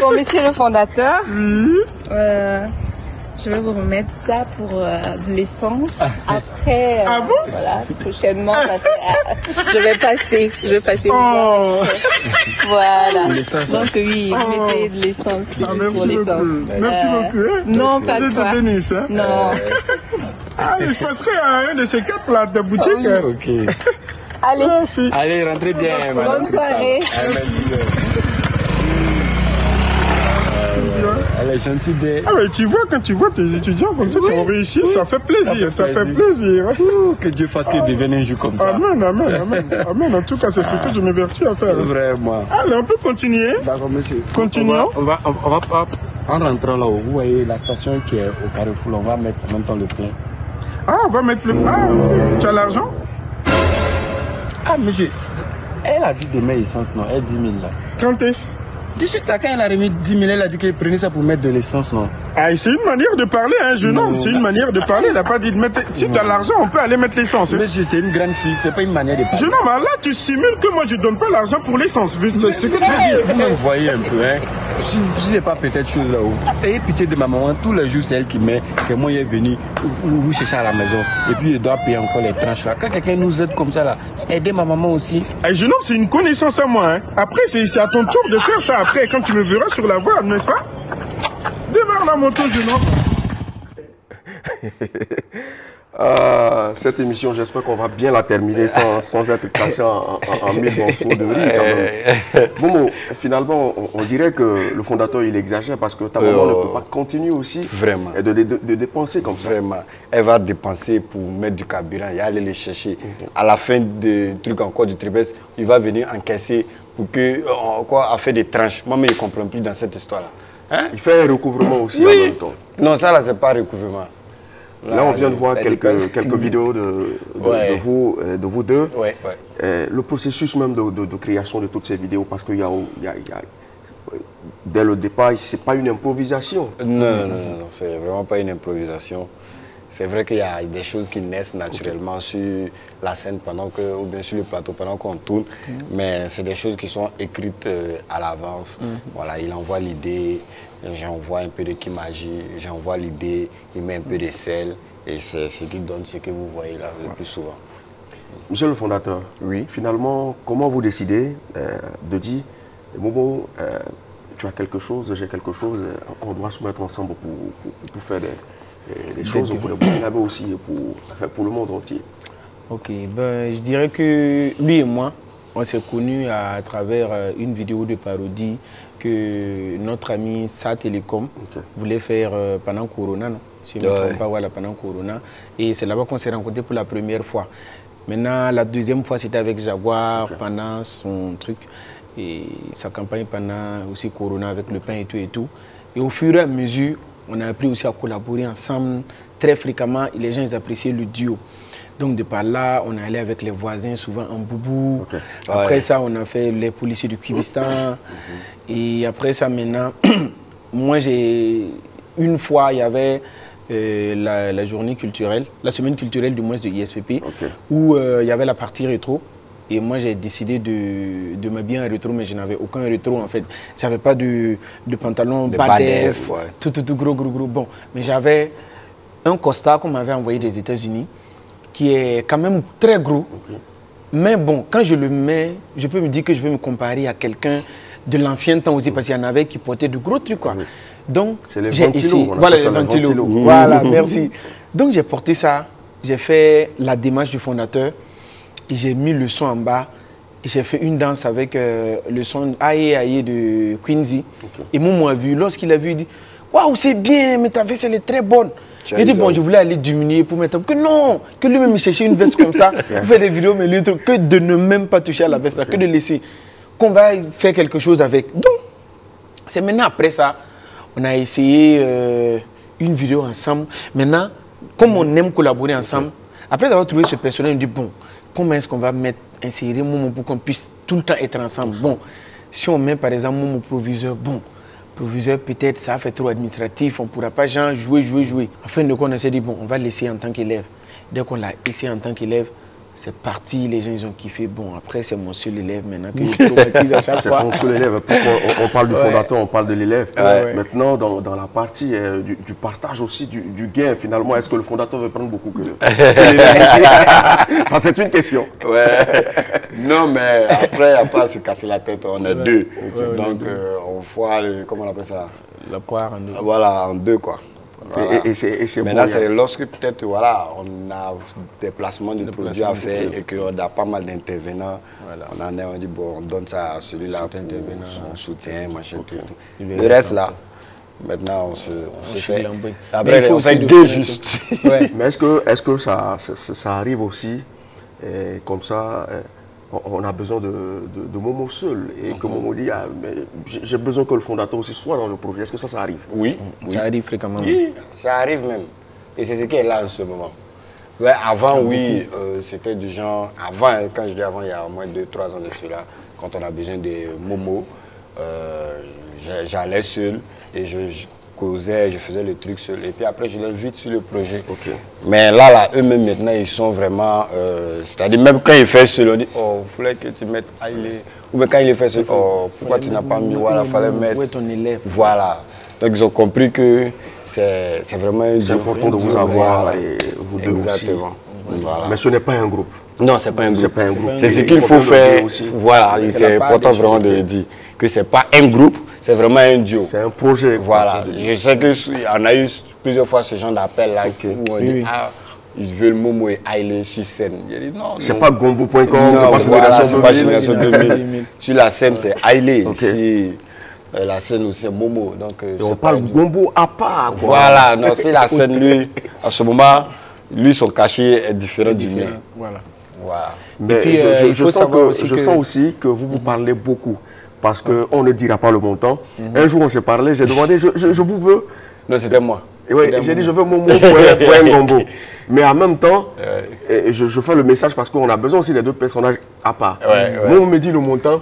Bon, monsieur le fondateur, Oui. je vais vous remettre ça pour de l'essence. Après, Ah bon? voilà, prochainement, parce que, je vais passer. Oh. Voilà. L'essence. Donc oui, vous mettez de l'essence sur Merci l'essence. beaucoup. Merci beaucoup. Hein? Non, pas de Dieu te quoi. bénisse, hein? Non. Ah, je passerai à un de ces quatre là de boutique. Oui. Hein? Ok. Allez, Merci. Allez, rentrez bien, madame. bonne soirée. Elle est gentille de... Ah, mais tu vois, quand tu vois tes étudiants comme ça qui ont réussi, ça fait plaisir, ça fait plaisir. Ouh, que Dieu fasse qu'ils deviennent un jour comme ça. Amen, amen, amen, amen. En tout cas, c'est ce que je m'évertue à faire. Vraiment. Allez, on peut continuer. D'accord, monsieur. Continuons. On va pas... En rentrant là-haut, vous voyez la station qui est au Carrefour, on va mettre en même temps le plein. Ah, on va mettre le... Ah, ok. Tu as l'argent? Ah, monsieur, elle a dit demain essence, non? Elle 10 000 là. Quand est-ce? 18 là, quand elle a remis 10 000, elle a dit qu'elle prenait ça pour mettre de l'essence, non? Ah, c'est une manière de parler, hein, jeune homme. C'est une manière de parler. Elle n'a pas dit de mettre... Si tu as l'argent, on peut aller mettre l'essence. Hein. Monsieur, c'est une grande fille, c'est pas une manière de parler. Jeune homme, là, tu simules que moi, je donne pas l'argent pour l'essence. C'est ce que tu veux dire. Vous me voyez un peu, hein. Si vous n'avez pas peut-être chose là-haut, ayez pitié de ma maman, tous les jours c'est elle qui met, c'est moi qui est venu, vous cherchez à la maison, et puis elle doit payer encore les tranches là. Quand quelqu'un nous aide comme ça là, aidez ma maman aussi. Eh, jeune homme, c'est une connaissance à moi. Hein. Après, c'est à ton tour de faire ça. Après, quand tu me verras sur la voie, n'est-ce pas? Démarre la moto, jeune homme. Cette émission, j'espère qu'on va bien la terminer sans être cassé en mille morceaux de riz quand même. Momo, finalement, on dirait que le fondateur, il exagère parce que ta maman ne peut pas continuer aussi Vraiment. de dépenser comme ça. Vraiment. Elle va dépenser pour mettre du carburant et aller le chercher. À la fin du truc encore du trimestre, il va venir encaisser pour que, a fait des tranches. Moi, mais je ne comprends plus dans cette histoire-là. Hein? Il fait un recouvrement aussi Oui. en même temps. Non, ça là, c'est pas recouvrement. Là, on vient de voir quelques vidéos de vous deux. Ouais. Le processus même de création de toutes ces vidéos, parce qu'il y a dès le départ, ce n'est pas une improvisation. Non, c'est vraiment pas une improvisation. C'est vrai qu'il y a des choses qui naissent naturellement sur la scène ou bien sur le plateau pendant qu'on tourne, mais c'est des choses qui sont écrites à l'avance. Voilà, il envoie l'idée, j'envoie un peu de kimagie, j'envoie l'idée, il met un peu de sel, et c'est ce qui donne ce que vous voyez là le plus souvent. Monsieur le fondateur, oui. Finalement, comment vous décidez de dire, Momo, tu as quelque chose, j'ai quelque chose, on doit se mettre ensemble pour faire des choses pour le Burkinabé aussi et pour le monde entier. Ok, ben, je dirais que lui et moi, on s'est connus à travers une vidéo de parodie que notre ami Sa Télécom voulait faire pendant Corona, non? Si je ne me trompe pas, voilà, pendant Corona. Et c'est là-bas qu'on s'est rencontrés pour la première fois. Maintenant, la deuxième fois, c'était avec Jaguar pendant son truc et sa campagne pendant aussi Corona avec le pain et tout et tout. Et au fur et à mesure, on a appris aussi à collaborer ensemble très fréquemment et les gens ils appréciaient le duo. Donc de par là, on est allé avec les voisins souvent en boubou. Après ça, on a fait les policiers du Kyrgyzstan. Et après ça, maintenant, moi une fois, il y avait la journée culturelle, la semaine culturelle du moins de ISPP, où il y avait la partie rétro. Et moi, j'ai décidé de m'habiller en rétro, mais je n'avais aucun rétro en fait. Je n'avais pas de pantalon badef, tout gros. Bon, mais j'avais un costard qu'on m'avait envoyé des États-Unis, qui est quand même très gros. Mais bon, quand je le mets, je peux me dire que je peux me comparer à quelqu'un de l'ancien temps aussi, parce qu'il y en avait qui portaient de gros trucs, quoi. Donc, j'ai essayé. Voilà, les ventilos. Voilà, merci. Donc, j'ai porté ça, j'ai fait la démarche du fondateur, et j'ai mis le son en bas, et j'ai fait une danse avec le son Aïe Aïe de Quincy. Et Momo a vu, lorsqu'il a vu, il dit « Waouh, c'est bien, mais ta veste, elle est très bonne. » J'ai dit, bon, je voulais aller diminuer pour mettre... Que non, que lui-même il cherchait une veste comme ça, pour faire des vidéos, mais lui, que de ne même pas toucher à la veste, que de laisser, qu'on va faire quelque chose avec. Donc, c'est maintenant après ça, on a essayé une vidéo ensemble. Maintenant, comme on aime collaborer ensemble, après avoir trouvé ce personnage, on dit, bon, comment est-ce qu'on va insérer Momo pour qu'on puisse tout le temps être ensemble? Bon, si on met par exemple Momo proviseur, bon, proviseur, peut-être ça fait trop administratif, on ne pourra pas genre jouer. Afin de qu'on s'est dit, bon, on va laisser en tant qu'élève. Dès qu'on l'a essayé en tant qu'élève, c'est parti, les gens ils ont kiffé. Bon, après, c'est mon seul élève maintenant que je traumatise à chaque fois. C'est ton seul élève, puisqu'on parle du fondateur, on parle de l'élève. Maintenant, dans la partie du partage aussi, du gain, finalement, est-ce que le fondateur veut prendre beaucoup que l'élève? Ça, c'est une question. Non, mais après, il n'y a pas à se casser la tête, on est deux. Donc, on voit, comment on appelle ça? La poire en deux. Voilà, en deux, quoi. Voilà. Et c'est maintenant, c'est lorsque peut-être voilà, on a des placements de produits à faire et qu'on a pas mal d'intervenants. On dit bon, on donne ça à celui-là pour son soutien, machin, tout. Le reste là, maintenant on se fait. Après, on fait deux juste. Mais est-ce que ça arrive aussi comme ça? On a besoin de Momo seul et que Momo dit j'ai besoin que le fondateur aussi soit dans le projet. Est-ce que ça arrive? Oui. Ça arrive fréquemment. Oui, ça arrive même. Et c'est ce qui est là en ce moment. Ouais, avant, oui, c'était du genre... Avant, quand je dis avant, il y a au moins 2-3 ans de cela, quand on a besoin de Momo, j'allais seul et je causais, je faisais le truc seul. Et puis après, je l'ai vite sur le projet. Mais là, eux-mêmes, maintenant, ils sont vraiment... c'est-à-dire, même quand ils font seul, on dit, oh, il fallait que tu mettes Aïlé. Ou bien quand il est fait seul, oh, pourquoi tu n'as pas mis, voilà, il fallait mettre... Où est ton élève? Voilà. Donc, ils ont compris que c'est vraiment un C'est important de vous avoir et vous deux aussi. Voilà. Mais ce n'est pas un groupe. Non, ce n'est pas un groupe. C'est ce Et qu'il faut faire. Voilà, c'est part important des vraiment de le dire. Que ce n'est pas un groupe, c'est vraiment un duo. C'est un projet. Voilà. Je sais qu'on a eu plusieurs fois ce genre d'appel là où on dit ah, ils veulent Momo et Aïlé sur scène. J'ai dit non. C'est pas gombo.com, c'est pas Génération 2000. Sur la scène, c'est Aïlé. La scène aussi, c'est Momo. Donc, on parle gombo à part. Voilà, non, c'est la scène, lui, à ce moment, lui, son cachet est différent du mien. Voilà. Mais et puis, je sens aussi que vous vous parlez beaucoup. Parce qu'on ne dira pas le montant. Un jour, on s'est parlé, j'ai demandé, je vous veux. Non, c'était moi. Oui, j'ai dit, je veux Momo pour un gombo. Mais en même temps, je fais le message parce qu'on a besoin aussi des deux personnages à part. Momo me dit le montant.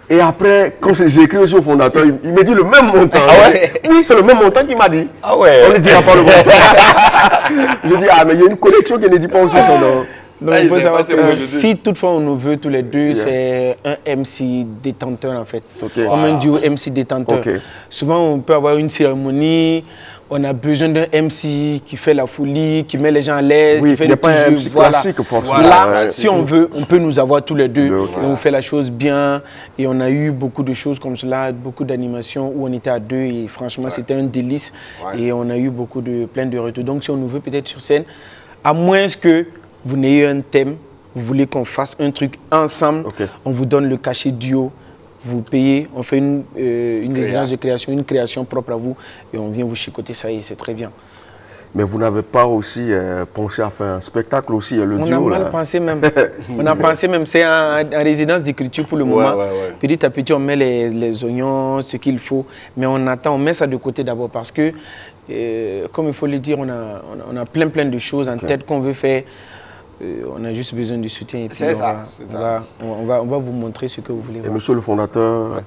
Et après, quand j'ai écrit aussi au fondateur, il me dit le même montant. Oui, c'est le même montant qu'il m'a dit. On ne dira pas le montant. Je dis, mais il y a une connexion qui ne dit pas aussi son nom. Donc, il faut savoir que si toutefois on nous veut tous les deux, c'est un MC détenteur en fait. Comme un duo MC détenteur. Souvent on peut avoir une cérémonie, on a besoin d'un MC qui fait la folie, qui met les gens à l'aise, oui, qui fait des petits pas un jeux. MC Voilà. classique, forcément. Là, Ouais. si on veut, on peut nous avoir tous les deux. Okay. Et on fait la chose bien. Et on a eu beaucoup de choses comme cela, beaucoup d'animations où on était à deux. Et franchement, c'était un délice. Ouais. Et on a eu plein de retours. Donc, si on nous veut peut-être sur scène, à moins que vous n'ayez un thème, vous voulez qu'on fasse un truc ensemble, on vous donne le cachet duo. Vous payez, on fait une résidence de création, une création propre à vous et on vient vous chicoter ça et c'est très bien. Mais vous n'avez pas aussi pensé à faire un spectacle aussi, le duo? On a mal pensé même. On a pensé même, c'est en résidence d'écriture pour le moment. Petit à petit, on met les oignons, ce qu'il faut, mais on attend, on met ça de côté d'abord parce que, comme il faut le dire, on a plein de choses en tête qu'on veut faire. On a juste besoin du soutien. C'est ça. On va vous montrer ce que vous voulez. Et monsieur le fondateur,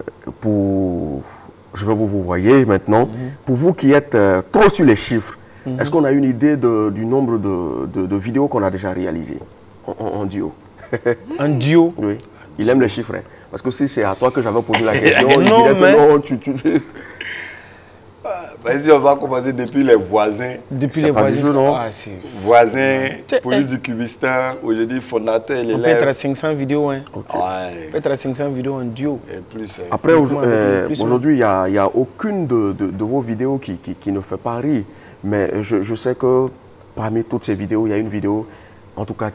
je vais vous voyer maintenant. Pour vous qui êtes trop sur les chiffres, est-ce qu'on a une idée du nombre de vidéos qu'on a déjà réalisées en duo? En duo? Oui. Il aime les chiffres. Hein. Parce que si c'est à toi que j'avais posé la question, non, il dirait que non, Vas-y, on va commencer depuis les voisins. Depuis les voisins, voisins, police du Cubistan, aujourd'hui fondateur et l'élève. On peut être à 500 vidéos, hein. Ouais. On peut être à 500 vidéos en duo. Et plus, après, aujourd'hui, il n'y a aucune de vos vidéos qui ne fait pas rire. Mais je sais que parmi toutes ces vidéos, il y a une vidéo, en tout cas,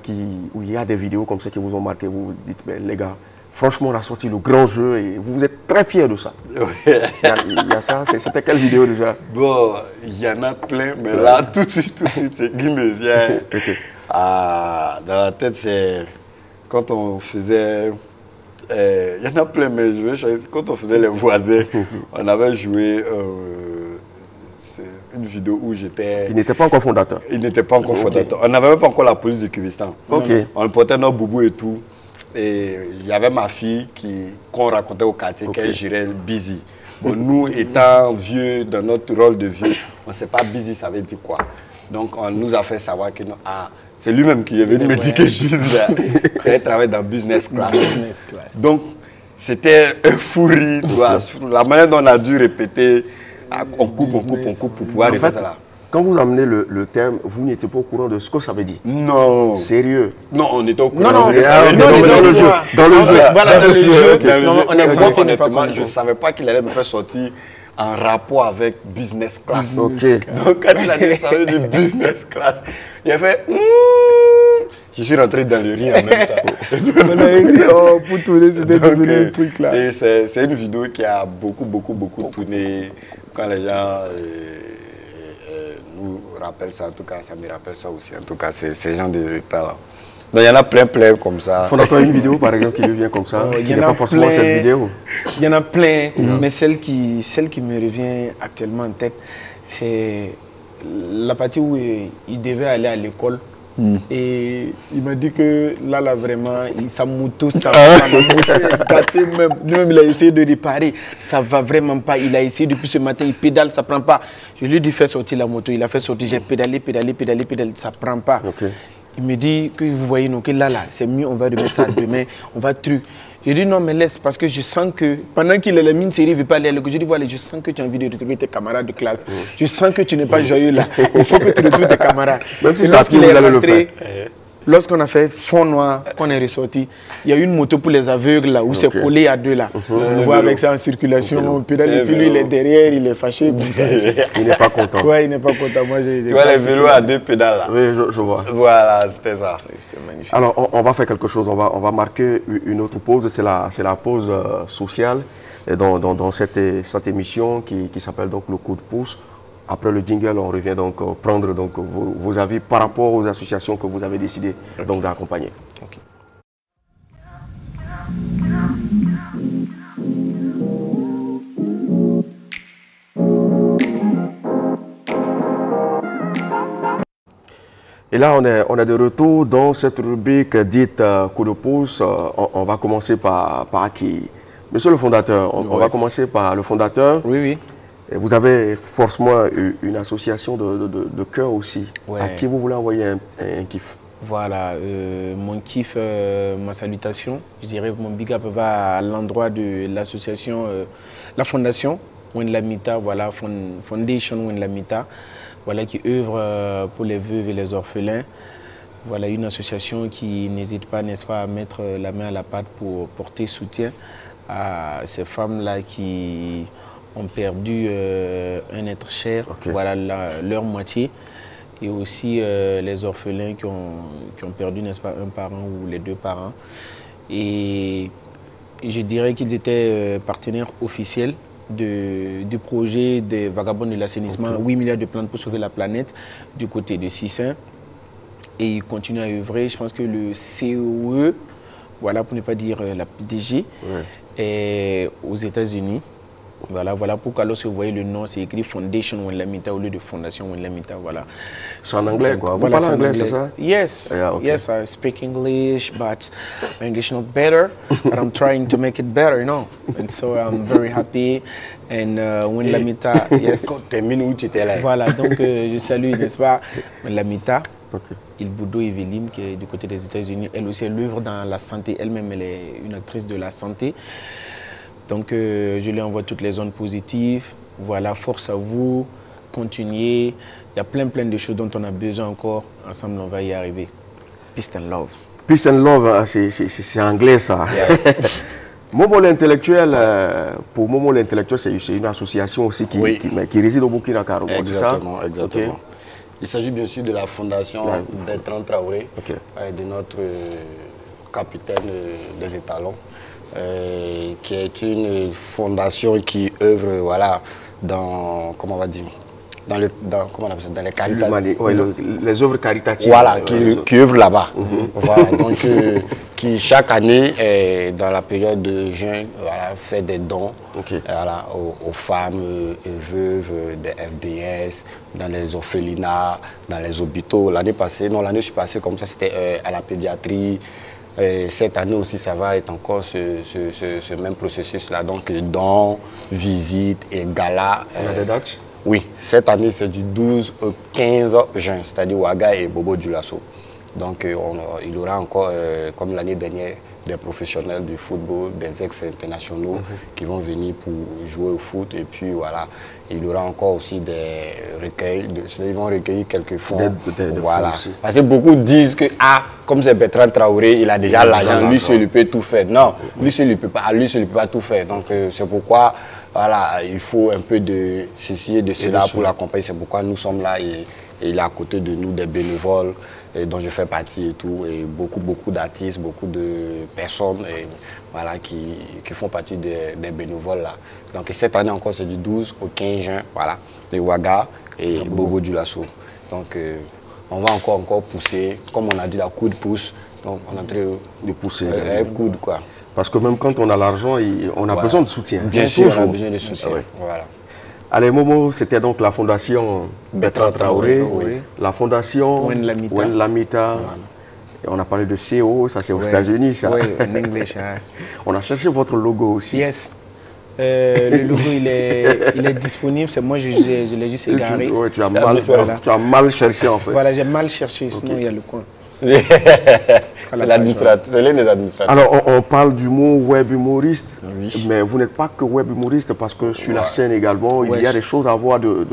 où il y a des vidéos comme ça qui vous ont marqué. Vous vous dites, ben, les gars, franchement, on a sorti le grand jeu et vous êtes très fiers de ça. Il y a ça, c'était quelle vidéo déjà? Bon, il y en a plein, mais là, tout de suite, c'est qui me vient dans la tête, c'est quand on faisait... il y en a plein, mais quand on faisait les voisins, on avait joué une vidéo où j'étais... Il n'était pas encore fondateur. Il n'était pas encore fondateur. On n'avait même pas encore la police du Cubistan. On portait nos boubous et tout. Et il y avait ma fille qu'on racontait au quartier, qu'elle gérait busy. Bon, nous, étant vieux, dans notre rôle de vieux, on ne sait pas busy, ça veut dire quoi. Donc, on nous a fait savoir que c'est lui-même qui est venu me dire que busy, c'est travailler dans business class. Donc, c'était un fou rire. La manière dont on a dû répéter, on coupe pour pouvoir arriver à là. Quand vous amenez le terme, vous n'étiez pas au courant de ce que ça veut dire? Non. Sérieux? Non, on était au courant. Non, dans le jeu. Dans le jeu. Voilà, dans le jeu. Honnêtement, je ne savais pas qu'il allait me faire sortir en rapport avec business class. Ok. Donc, quand il a dit ça veut dire business class, il a fait... Je suis rentré dans le riz en même temps. On a écrit, pour tourner, c'était devenu un truc là. Et c'est une vidéo qui a beaucoup tourné quand les gens... nous rappelle ça, en tout cas, ça me rappelle ça aussi, en tout cas, ces gens de talent. Donc il y en a plein comme ça. Fondateur, une vidéo par exemple qui lui vient comme ça, il n'y a pas forcément cette vidéo. Il y en a plein, mais celle qui me revient actuellement en tête, c'est la partie où il devait aller à l'école. Et il m'a dit que là vraiment, sa moto, ça va gâté même. Lui-même, il a essayé de réparer. Ça va vraiment pas. Il a essayé depuis ce matin, il pédale, ça prend pas. Je lui ai dit, fais sortir la moto. Il a fait sortir. J'ai pédalé, ça prend pas. Il me dit que vous voyez, non, que là, c'est mieux, on va remettre ça demain, on va truc. J'ai dit non, mais laisse, parce que je sens que pendant qu'il est la mine série, il ne veut pas aller à l'école. Je dis voilà, je sens que tu as envie de retrouver tes camarades de classe. Je sens que tu n'es pas joyeux là. Il faut que tu retrouves tes camarades. Même si ça, vous allez le faire. Lorsqu'on a fait fond noir, qu'on est ressorti, il y a une moto pour les aveugles là, où c'est collé à deux là. On voit avec ça en circulation, on pédale, et puis lui il est derrière, il est fâché. Il n'est pas content. Ouais, il n'est pas content. Moi, tu vois les vélos à deux pédales là. Oui, je vois. Voilà, c'était ça. C'était magnifique. Alors, on va faire quelque chose, on va marquer une autre pause, c'est la pause sociale dans cette émission qui s'appelle donc le coup de pouce. Après le jingle, on revient donc prendre donc vos avis par rapport aux associations que vous avez décidé donc d'accompagner. Okay. Et là, on est de retour dans cette rubrique dite coup de pouce. On va commencer par qui? Monsieur le fondateur, on va commencer par le fondateur. Oui. Et vous avez forcément une association de cœur aussi. Ouais. À qui vous voulez envoyer un kiff? Voilà, mon kiff, ma salutation, je dirais mon big up va à l'endroit de l'association, la fondation Wenlamita, voilà, Foundation Wenlamita, voilà, qui œuvre pour les veuves et les orphelins. Voilà, une association qui n'hésite pas, n'est-ce pas, à mettre la main à la pâte pour porter soutien à ces femmes-là qui ont perdu un être cher, voilà, leur moitié, et aussi les orphelins qui ont perdu, n'est-ce pas, un parent ou les deux parents. Et je dirais qu'ils étaient partenaires officiels du projet des Vagabonds de l'assainissement, 8 milliards de plantes pour sauver la planète, du côté de Sissin. Et ils continuent à œuvrer. Je pense que le COE, voilà, pour ne pas dire la PDG, est aux États-Unis. Voilà pourquoi lorsque vous voyez le nom, c'est écrit Foundation Wenlamita au lieu de Fondation Wenlamita. Voilà. C'est en anglais, quoi. Vous parlez anglais, c'est ça? Yes, yes, I speak English, but my English not better. But I'm trying to make it better, you know. And so I'm very happy. And Wenlamita, yes. Quand tu termines où tu étais là. Voilà, donc je salue, n'est-ce pas, Wenlamita. Il Boudou Evelyne, qui est du côté des États-Unis. Elle aussi, elle œuvre dans la santé. Elle-même, elle est une actrice de la santé. Donc, je lui envoie toutes les ondes positives. Voilà, force à vous, continuez. Il y a plein de choses dont on a besoin encore. Ensemble, on va y arriver. Peace and love. Peace and love, c'est anglais, ça. Yes. Momo l'intellectuel, pour Momo l'intellectuel, c'est une association aussi qui réside au Burkina Faso. Exactement, exactement. Il s'agit bien sûr de la fondation Bertrand Traoré, de notre capitaine des étalons. Qui est une fondation qui œuvre, voilà, dans, comment on va dire, dans les caritatives. Les œuvres caritatives. Voilà, qui œuvrent là-bas. Voilà, donc qui chaque année, dans la période de juin, voilà, fait des dons voilà, aux femmes veuves des FDS, dans les orphelinats, dans les hôpitaux. L'année passée, non, l'année passée, comme ça, c'était à la pédiatrie. Et cette année aussi, ça va être encore ce même processus-là. Donc, dons, visites et galas. On a des dates? Oui, cette année, c'est du 12 au 15 juin, c'est-à-dire Ouaga et Bobo Dioulasso. Donc, il y aura encore, comme l'année dernière, des professionnels du football, des ex-internationaux qui vont venir pour jouer au foot. Et puis, voilà, il y aura encore aussi des recueils, ils vont recueillir quelques fonds. Voilà. Parce que beaucoup disent que, comme c'est Bertrand Traoré, il a déjà l'argent, lui seul, il peut tout faire. Non, lui seul, il ne peut pas tout faire. Donc, c'est pourquoi, voilà, il faut un peu de ceci et de cela pour l'accompagner. C'est pourquoi nous sommes là et il est à côté de nous des bénévoles dont je fais partie et tout, et beaucoup d'artistes, beaucoup de personnes voilà, qui font partie des bénévoles là. Donc cette année encore, c'est du 12 au 15 juin, voilà, les Ouaga et Bobo Dioulasso. Donc on va encore pousser, comme on a dit, la coude pousse, donc on est en train de pousser, coude quoi. Parce que même quand on a l'argent, on a besoin de soutien. Bien sûr, on a besoin de soutien, voilà. Allez, Momo, c'était donc la fondation Bertrand Traoré, la fondation Wenlamita. Et on a parlé de CO, ça c'est aux États-Unis, ça. Oui, en anglais. On a cherché votre logo aussi. Yes. Le logo, il est disponible. Moi, je l'ai juste égaré. Tu as mal cherché, en fait. Voilà, j'ai mal cherché, sinon il y a le coin. C'est l'administrateur, c'est l'un des administrateurs. Alors, on parle du mot web humoriste, mais vous n'êtes pas que web humoriste parce que sur la scène également, il y a des choses à voir de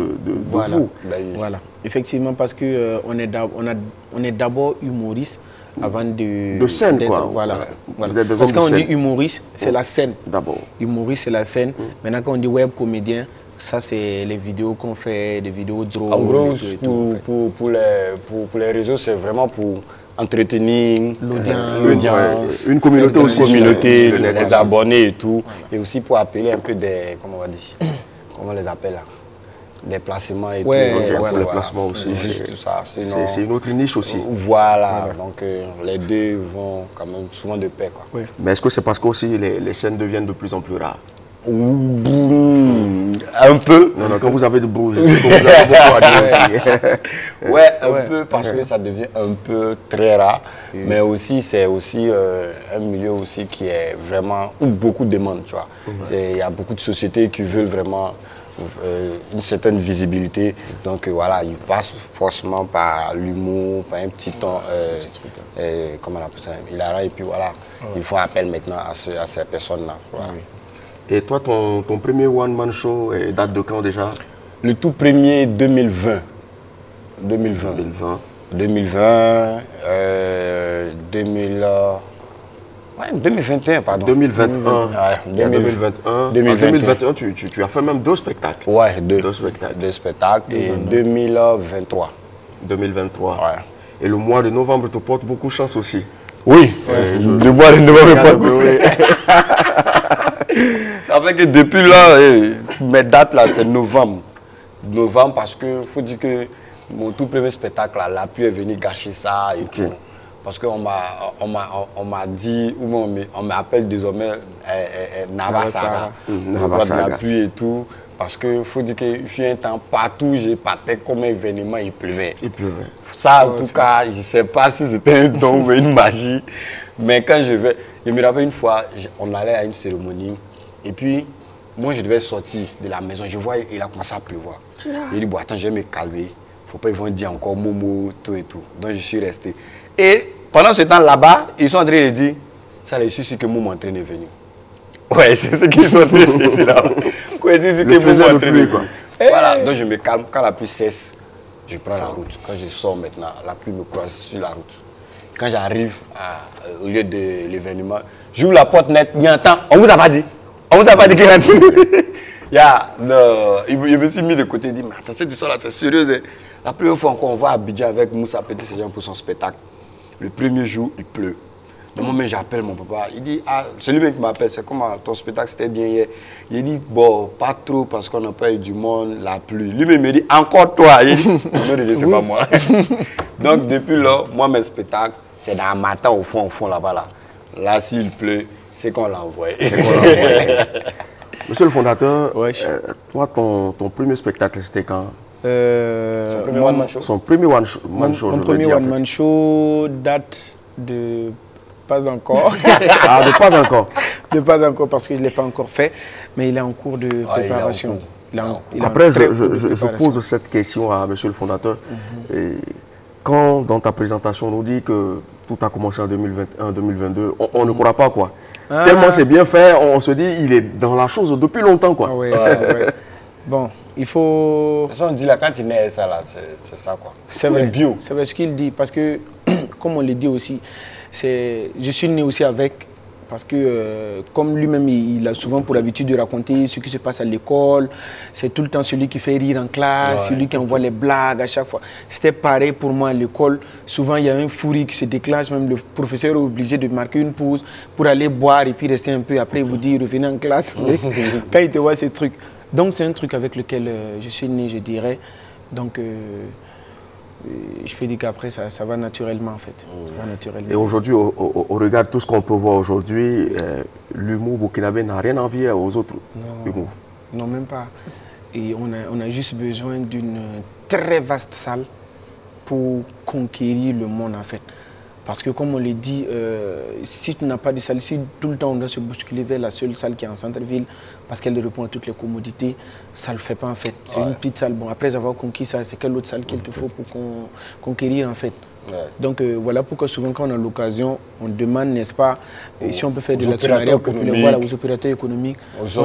vous. Voilà, effectivement, parce qu'on est d'abord humoriste avant de scène, quoi. Voilà. Parce que quand on dit humoriste, c'est la scène. D'abord. Humoriste, c'est la scène. Maintenant, quand on dit web comédien, ça, c'est les vidéos qu'on fait, des vidéos drôles. En gros, pour les réseaux, c'est vraiment pour entretenir l'audience, une communauté aussi, les abonnés et tout. Et aussi pour appeler un peu des, comment on va dire, comment on les appelle là, des placements et tout. Les placements aussi. Juste ça. C'est une autre niche aussi. Voilà, donc les deux vont quand même souvent de pair, quoi. Mais est-ce que c'est parce que aussi les scènes deviennent de plus en plus rares? Un peu. Non, quand vous avez de bruit, vous avez beaucoup à dire aussi. Ouais, un peu parce que ça devient un peu très rare. Mais aussi, c'est aussi un milieu aussi qui est vraiment où beaucoup de demande, tu vois. Il y a beaucoup de sociétés qui veulent vraiment une certaine visibilité. Donc voilà, ils passent forcément par l'humour, par un petit temps, comment on appelle ça, hilarant. Et puis voilà, ils font appel maintenant à ces personnes-là. Voilà. Et toi, ton premier one-man show date de quand déjà? Le tout premier 2020. 2020. 2021, pardon. 2021. Ouais, 2021, tu as fait même 2 spectacles. Ouais, 2 spectacles. 2 spectacles. Et 2023. 2023. Ouais. Et le mois de novembre te porte beaucoup de chance aussi. Oui, le mois de novembre me porte beaucoup. Ça fait que depuis là, mes dates là, c'est novembre. Novembre parce que faut dire que mon tout premier spectacle là, l'appui est venu gâcher ça et tout. Parce qu'on m'a dit, ou on m'appelle désormais Navasaga. Navasaga. L'appui et tout. Parce que faut dire qu'il fut un temps, partout j'ai partais comme un événement, il pleuvait. Il pleuvait. Ça, en tout cas, je ne sais pas si c'était un don ou une magie. Mais quand je me rappelle une fois, on allait à une cérémonie. Et puis, moi, je devais sortir de la maison. Je vois, il a commencé à pleuvoir. Il dit, bon, attends, je vais me calmer. Il ne faut pas qu'ils vont dire encore Momo, tout et tout. Donc, je suis resté. Et pendant ce temps, là-bas, ils sont en train de dire, ça, je suis sûr que Momo est en train de venir. Ouais, c'est ce qu'ils sont en train de dire là. C'est que Momo est en train de venir. Voilà, donc je me calme. Quand la pluie cesse, je prends la route. Quand je sors maintenant, la pluie me croise sur la route. Quand j'arrive au lieu de l'événement, j'ouvre la porte net, il entend, on vous a pas dit. On vous a pas dit qu'il rentre. Je me suis mis de côté et dit, mais attends, cette histoire-là, c'est sérieux. Hein? La première fois encore, on va à Abidjan avec Moussa Petit Séjan pour son spectacle. Le premier jour, il pleut. Le moment où j'appelle mon papa, il dit, ah, c'est lui-même qui m'appelle, c'est comment ton spectacle, c'était bien hier. Il dit, bon, pas trop parce qu'on n'a pas eu du monde, la pluie. Lui-même me dit, encore toi. Il dit, non, c'est pas moi. Donc, depuis là, moi, mes spectacles, c'est dans un matin au fond là-bas. Là, s'il pleut, c'est qu'on l'a envoyé. Monsieur le fondateur, toi, ton premier spectacle, c'était quand? Son premier one-man show. Son premier one-man show. Mon premier one-man show date de... Pas encore. Ah, de pas encore. De pas encore parce que je ne l'ai pas encore fait, mais il est en cours de préparation. Après, je pose cette question à monsieur le fondateur. Et quand dans ta présentation, on nous dit que tout a commencé en 2021, 2022, on ne croit pas quoi. Tellement c'est bien fait, on se dit il est dans la chose depuis longtemps quoi. Bon, il faut... On dit là, quand il naît ça là, c'est ça quoi. C'est vrai, bio. C'est vrai ce qu'il dit parce que, comme on le dit aussi, je suis né aussi avec, parce que comme lui-même, il a souvent pour habitude de raconter ce qui se passe à l'école. C'est tout le temps celui qui fait rire en classe, celui qui envoie les blagues à chaque fois. C'était pareil pour moi à l'école. Souvent, il y a un fou rire qui se déclenche, même le professeur est obligé de marquer une pause pour aller boire et puis rester un peu. Après, il vous dit, revenez en classe. Quand il te voit ces trucs. Donc, c'est un truc avec lequel je suis né, je dirais. Donc, je peux dire qu'après, ça va naturellement, en fait. Ça va naturellement. Et aujourd'hui, au regard de tout ce qu'on peut voir aujourd'hui, l'humour burkinabé n'a rien à envier aux autres humours. Non, même pas. Et on a juste besoin d'une très vaste salle pour conquérir le monde, en fait. Parce que, comme on l'a dit, si tu n'as pas de salle, si tout le temps on doit se bousculer vers la seule salle qui est en centre-ville, parce qu'elle répond à toutes les commodités, ça ne le fait pas en fait. C'est une petite salle. Bon, après avoir conquis ça, c'est quelle autre salle qu'il te faut pour conquérir en fait. Donc voilà pourquoi souvent quand on a l'occasion, on demande, n'est-ce pas, si on peut faire de l'actionnariat populaire, aux opérateurs économiques, aux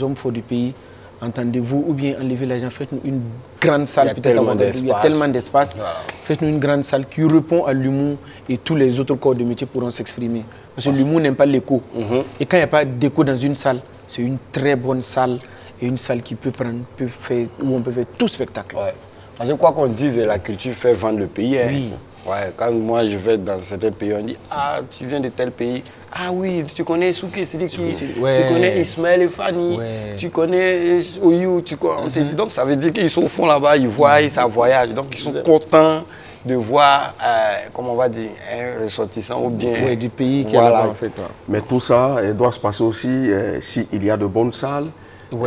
hommes forts du pays. Entendez-vous, ou bien enlever l'argent, faites-nous une grande salle, peut-être il y a tellement d'espace, faites-nous une grande salle qui répond à l'humour et tous les autres corps de métier pourront s'exprimer. Parce que l'humour n'aime pas l'écho. Et quand il n'y a pas d'écho dans une salle, c'est une très bonne salle et une salle qui peut faire, où on peut faire tout spectacle. Parce que quoi qu'on dise, la culture fait vendre le pays. Oui. Ouais, quand moi je vais dans certains pays, on dit « Ah, tu viens de tel pays. Ah oui, tu connais Souké Sidiki, tu connais Ismaël et Fanny, tu connais Oyou. On te dit, donc ça veut dire qu'ils sont au fond là-bas, ils voient, ça voyage. Donc ils sont contents de voir, comment on va dire, un ressortissant ou bien... du pays qui est là-bas en fait. Mais tout ça doit se passer aussi s'il y a de bonnes salles.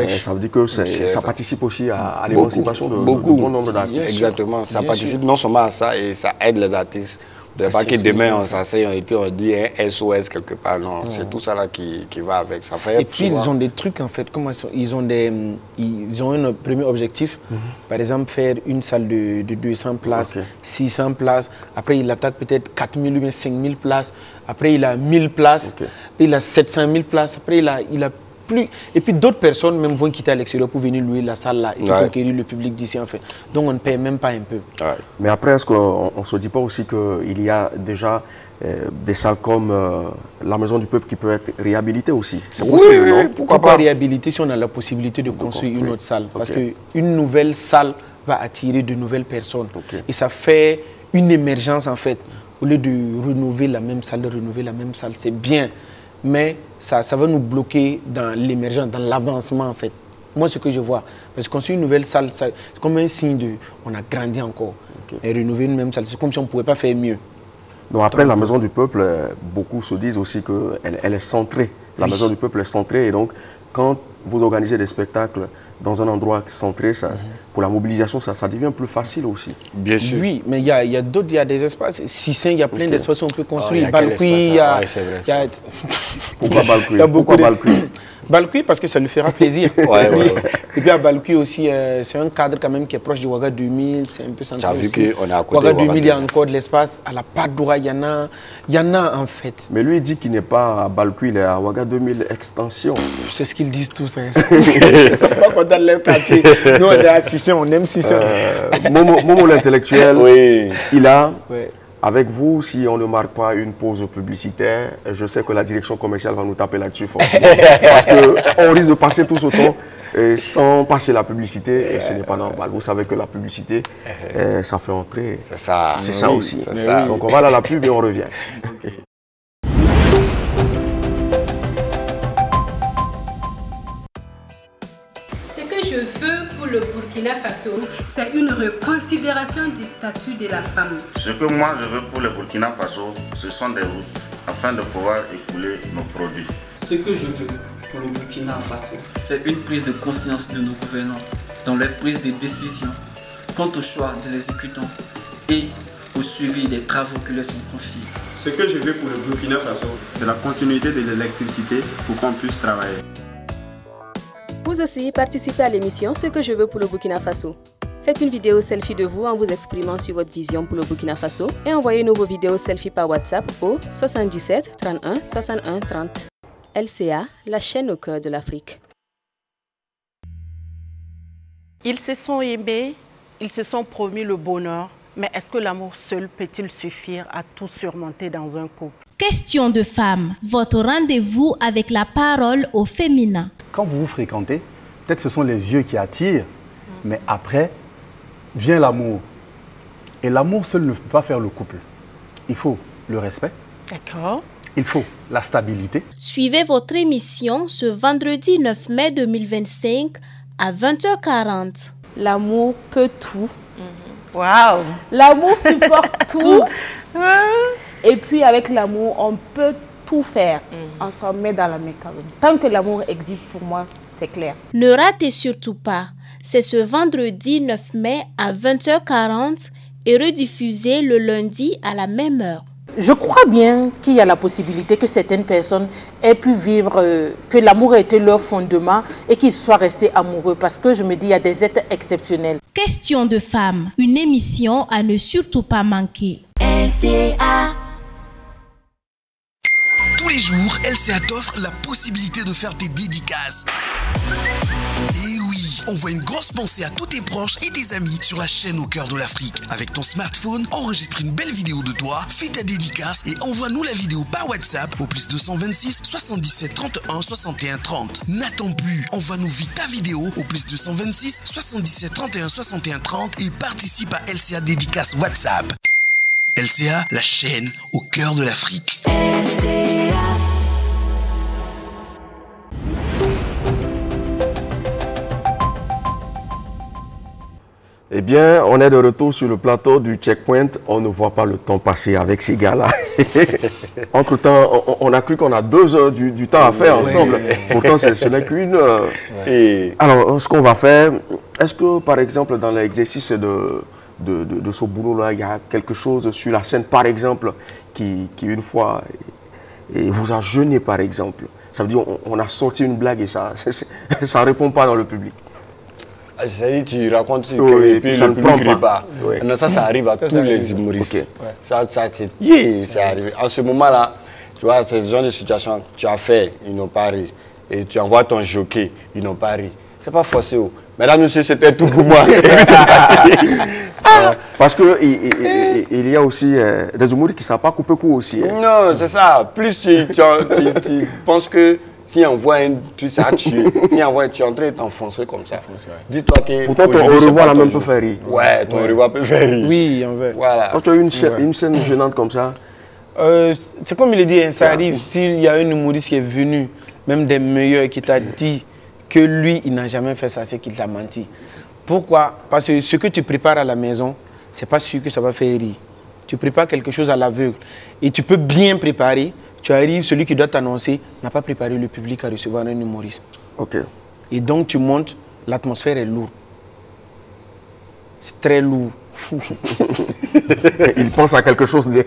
Ça veut dire que ça participe aussi à l'émancipation de bon nombre d'artistes. Exactement, ça participe non seulement à ça et ça aide les artistes. De pas que demain on s'asseye et puis on dit un SOS quelque part. Non, c'est tout ça là qui va avec. Ça fait et puis ils ont des trucs en fait. Comment ils ont un premier objectif. Par exemple, faire une salle de 200 places, 600 places. Après, il attaque peut-être 4000 ou bien 5000 places. Après, il a 1000 places. Il a 700 000 places. Après, il a Et puis d'autres personnes même vont quitter à l'extérieur pour venir louer la salle là et conquérir le public d'ici en fait. Donc on ne paye même pas un peu. Ouais. Mais après, est-ce qu'on ne se dit pas aussi qu'il y a déjà des salles comme la Maison du Peuple qui peut être réhabilitée aussi? C'est possible, non? Pourquoi pas réhabiliter si on a la possibilité de construire une autre salle? Parce qu'une nouvelle salle va attirer de nouvelles personnes. Et ça fait une émergence en fait. Au lieu de renouveler la même salle, c'est bien. Mais ça va nous bloquer dans l'émergence, dans l'avancement en fait. Moi, ce que je vois, parce que construire une nouvelle salle, c'est comme un signe de on a grandi encore. Et renouveler une même salle, c'est comme si on ne pouvait pas faire mieux. Donc après, la Maison du Peuple, beaucoup se disent aussi qu'elle est centrée. La Maison du Peuple est centrée et donc quand vous organisez des spectacles dans un endroit centré, ça, pour la mobilisation, ça devient plus facile aussi. Bien sûr. Oui, mais il y a d'autres, il y a des espaces. Sissin, il y a plein d'espaces où on peut construire. Balcouy, il y a... Pourquoi Balcouy? Il y a beaucoup Balcouy parce que ça lui fera plaisir. Et puis à Balcouy aussi, c'est un cadre quand même qui est proche du Ouaga 2000, c'est un peu central. Tu as vu qu'on est à côté Ouaga 2000, il y a encore de l'espace. À la Padoura, il y en a en fait. Mais lui, il dit qu'il n'est pas à Balcouy, il est à Ouaga 2000 Extension. C'est ce qu'ils disent tous. Ils ne sont pas contents de leur quartier. Nous, on est à Sissin, on aime Sissin. Momo l'intellectuel, il a... Avec vous, si on ne marque pas une pause publicitaire, je sais que la direction commerciale va nous taper là-dessus forcément. Parce qu'on risque de passer tout ce temps sans passer la publicité et ce n'est pas normal. Vous savez que la publicité, ça fait entrer. C'est ça. C'est ça aussi. Donc on va à la pub et on revient. Ce que je veux pour le Burkina Faso, c'est une reconsidération du statut de la femme. Ce que moi je veux pour le Burkina Faso, ce sont des routes afin de pouvoir écouler nos produits. Ce que je veux pour le Burkina Faso, c'est une prise de conscience de nos gouvernants dans leur prise de décision quant au choix des exécutants et au suivi des travaux qui leur sont confiés. Ce que je veux pour le Burkina Faso, c'est la continuité de l'électricité pour qu'on puisse travailler. Vous aussi, participez à l'émission Ce que je veux pour le Burkina Faso. Faites une vidéo selfie de vous en vous exprimant sur votre vision pour le Burkina Faso et envoyez-nous vos vidéos selfie par WhatsApp au 77 31 61 30. LCA, la chaîne au cœur de l'Afrique. Ils se sont aimés, ils se sont promis le bonheur, mais est-ce que l'amour seul peut-il suffire à tout surmonter dans un couple? Question de femme, votre rendez-vous avec la parole au féminin. Quand vous vous fréquentez, peut-être ce sont les yeux qui attirent, mais après vient l'amour. Et l'amour seul ne peut pas faire le couple. Il faut le respect. D'accord. Il faut la stabilité. Suivez votre émission ce vendredi 9 mai 2025 à 20h40. L'amour peut tout. Waouh! L'amour supporte tout. Et puis avec l'amour, on peut tout faire. On s'en met dans la macaroni. Tant que l'amour existe, pour moi, c'est clair. Ne ratez surtout pas. C'est ce vendredi 9 mai à 20h40 et rediffusé le lundi à la même heure. Je crois bien qu'il y a la possibilité que certaines personnes aient pu vivre, que l'amour a été leur fondement et qu'ils soient restés amoureux. Parce que je me dis, il y a des êtres exceptionnels. Question de femme, une émission à ne surtout pas manquer. LCA. Tous les jours, LCA t'offre la possibilité de faire tes dédicaces. Et oui, envoie une grosse pensée à tous tes proches et tes amis sur la chaîne au cœur de l'Afrique. Avec ton smartphone, enregistre une belle vidéo de toi, fais ta dédicace et envoie-nous la vidéo par WhatsApp au +226 77 31 61 30. N'attends plus, envoie-nous vite ta vidéo au +226 77 31 61 30 et participe à LCA Dédicace WhatsApp. LCA, la chaîne au cœur de l'Afrique. Eh bien, on est de retour sur le plateau du Checkpoint. On ne voit pas le temps passer avec ces gars-là. Entre-temps, on a cru qu'on a 2 heures du temps à faire ensemble. Pourtant, ce n'est qu'une heure. Alors, ce qu'on va faire, est-ce que, par exemple, dans l'exercice de ce boulot-là, il y a quelque chose sur la scène, par exemple, qui une fois, vous a gêné, par exemple? Ça veut dire on a sorti une blague et ça ne répond pas dans le public. C'est-à-dire tu racontes et puis le public ne rit pas. Non, ça arrive à tous les humoristes. Ça arrivé. En ce moment-là, tu vois, c'est ce genre de situation que tu as fait, ils n'ont pas ri. et tu envoies ton jockey, ils n'ont pas ri. C'est pas forcé. Mesdames, messieurs, c'était tout pour moi. Parce qu'il y a aussi des humoristes qui ne savent pas couper court aussi. Hein. Non, c'est ça. Plus tu penses que si on voit un truc, ça a tué. Si on voit, tu es en train de t'enfoncer comme ça. Dis-toi que. Pourtant, ton au revoir la même peut faire rire. Ouais, ton au revoir peut faire rire. Oui, en fait. Voilà. Quand tu as une scène gênante comme ça. C'est comme il le dit, hein, ça arrive. S'il y a un humoriste qui est venu, même des meilleurs, qui t'a dit que lui, il n'a jamais fait ça, c'est qu'il t'a menti. Pourquoi? Parce que ce que tu prépares à la maison, c'est pas sûr que ça va faire rire. Tu prépares quelque chose à l'aveugle. Et tu peux bien préparer. Tu arrives, celui qui doit t'annoncer n'a pas préparé le public à recevoir un humoriste. Ok. Et donc tu montes, l'atmosphère est lourde. C'est très lourd. Il pense à quelque chose de...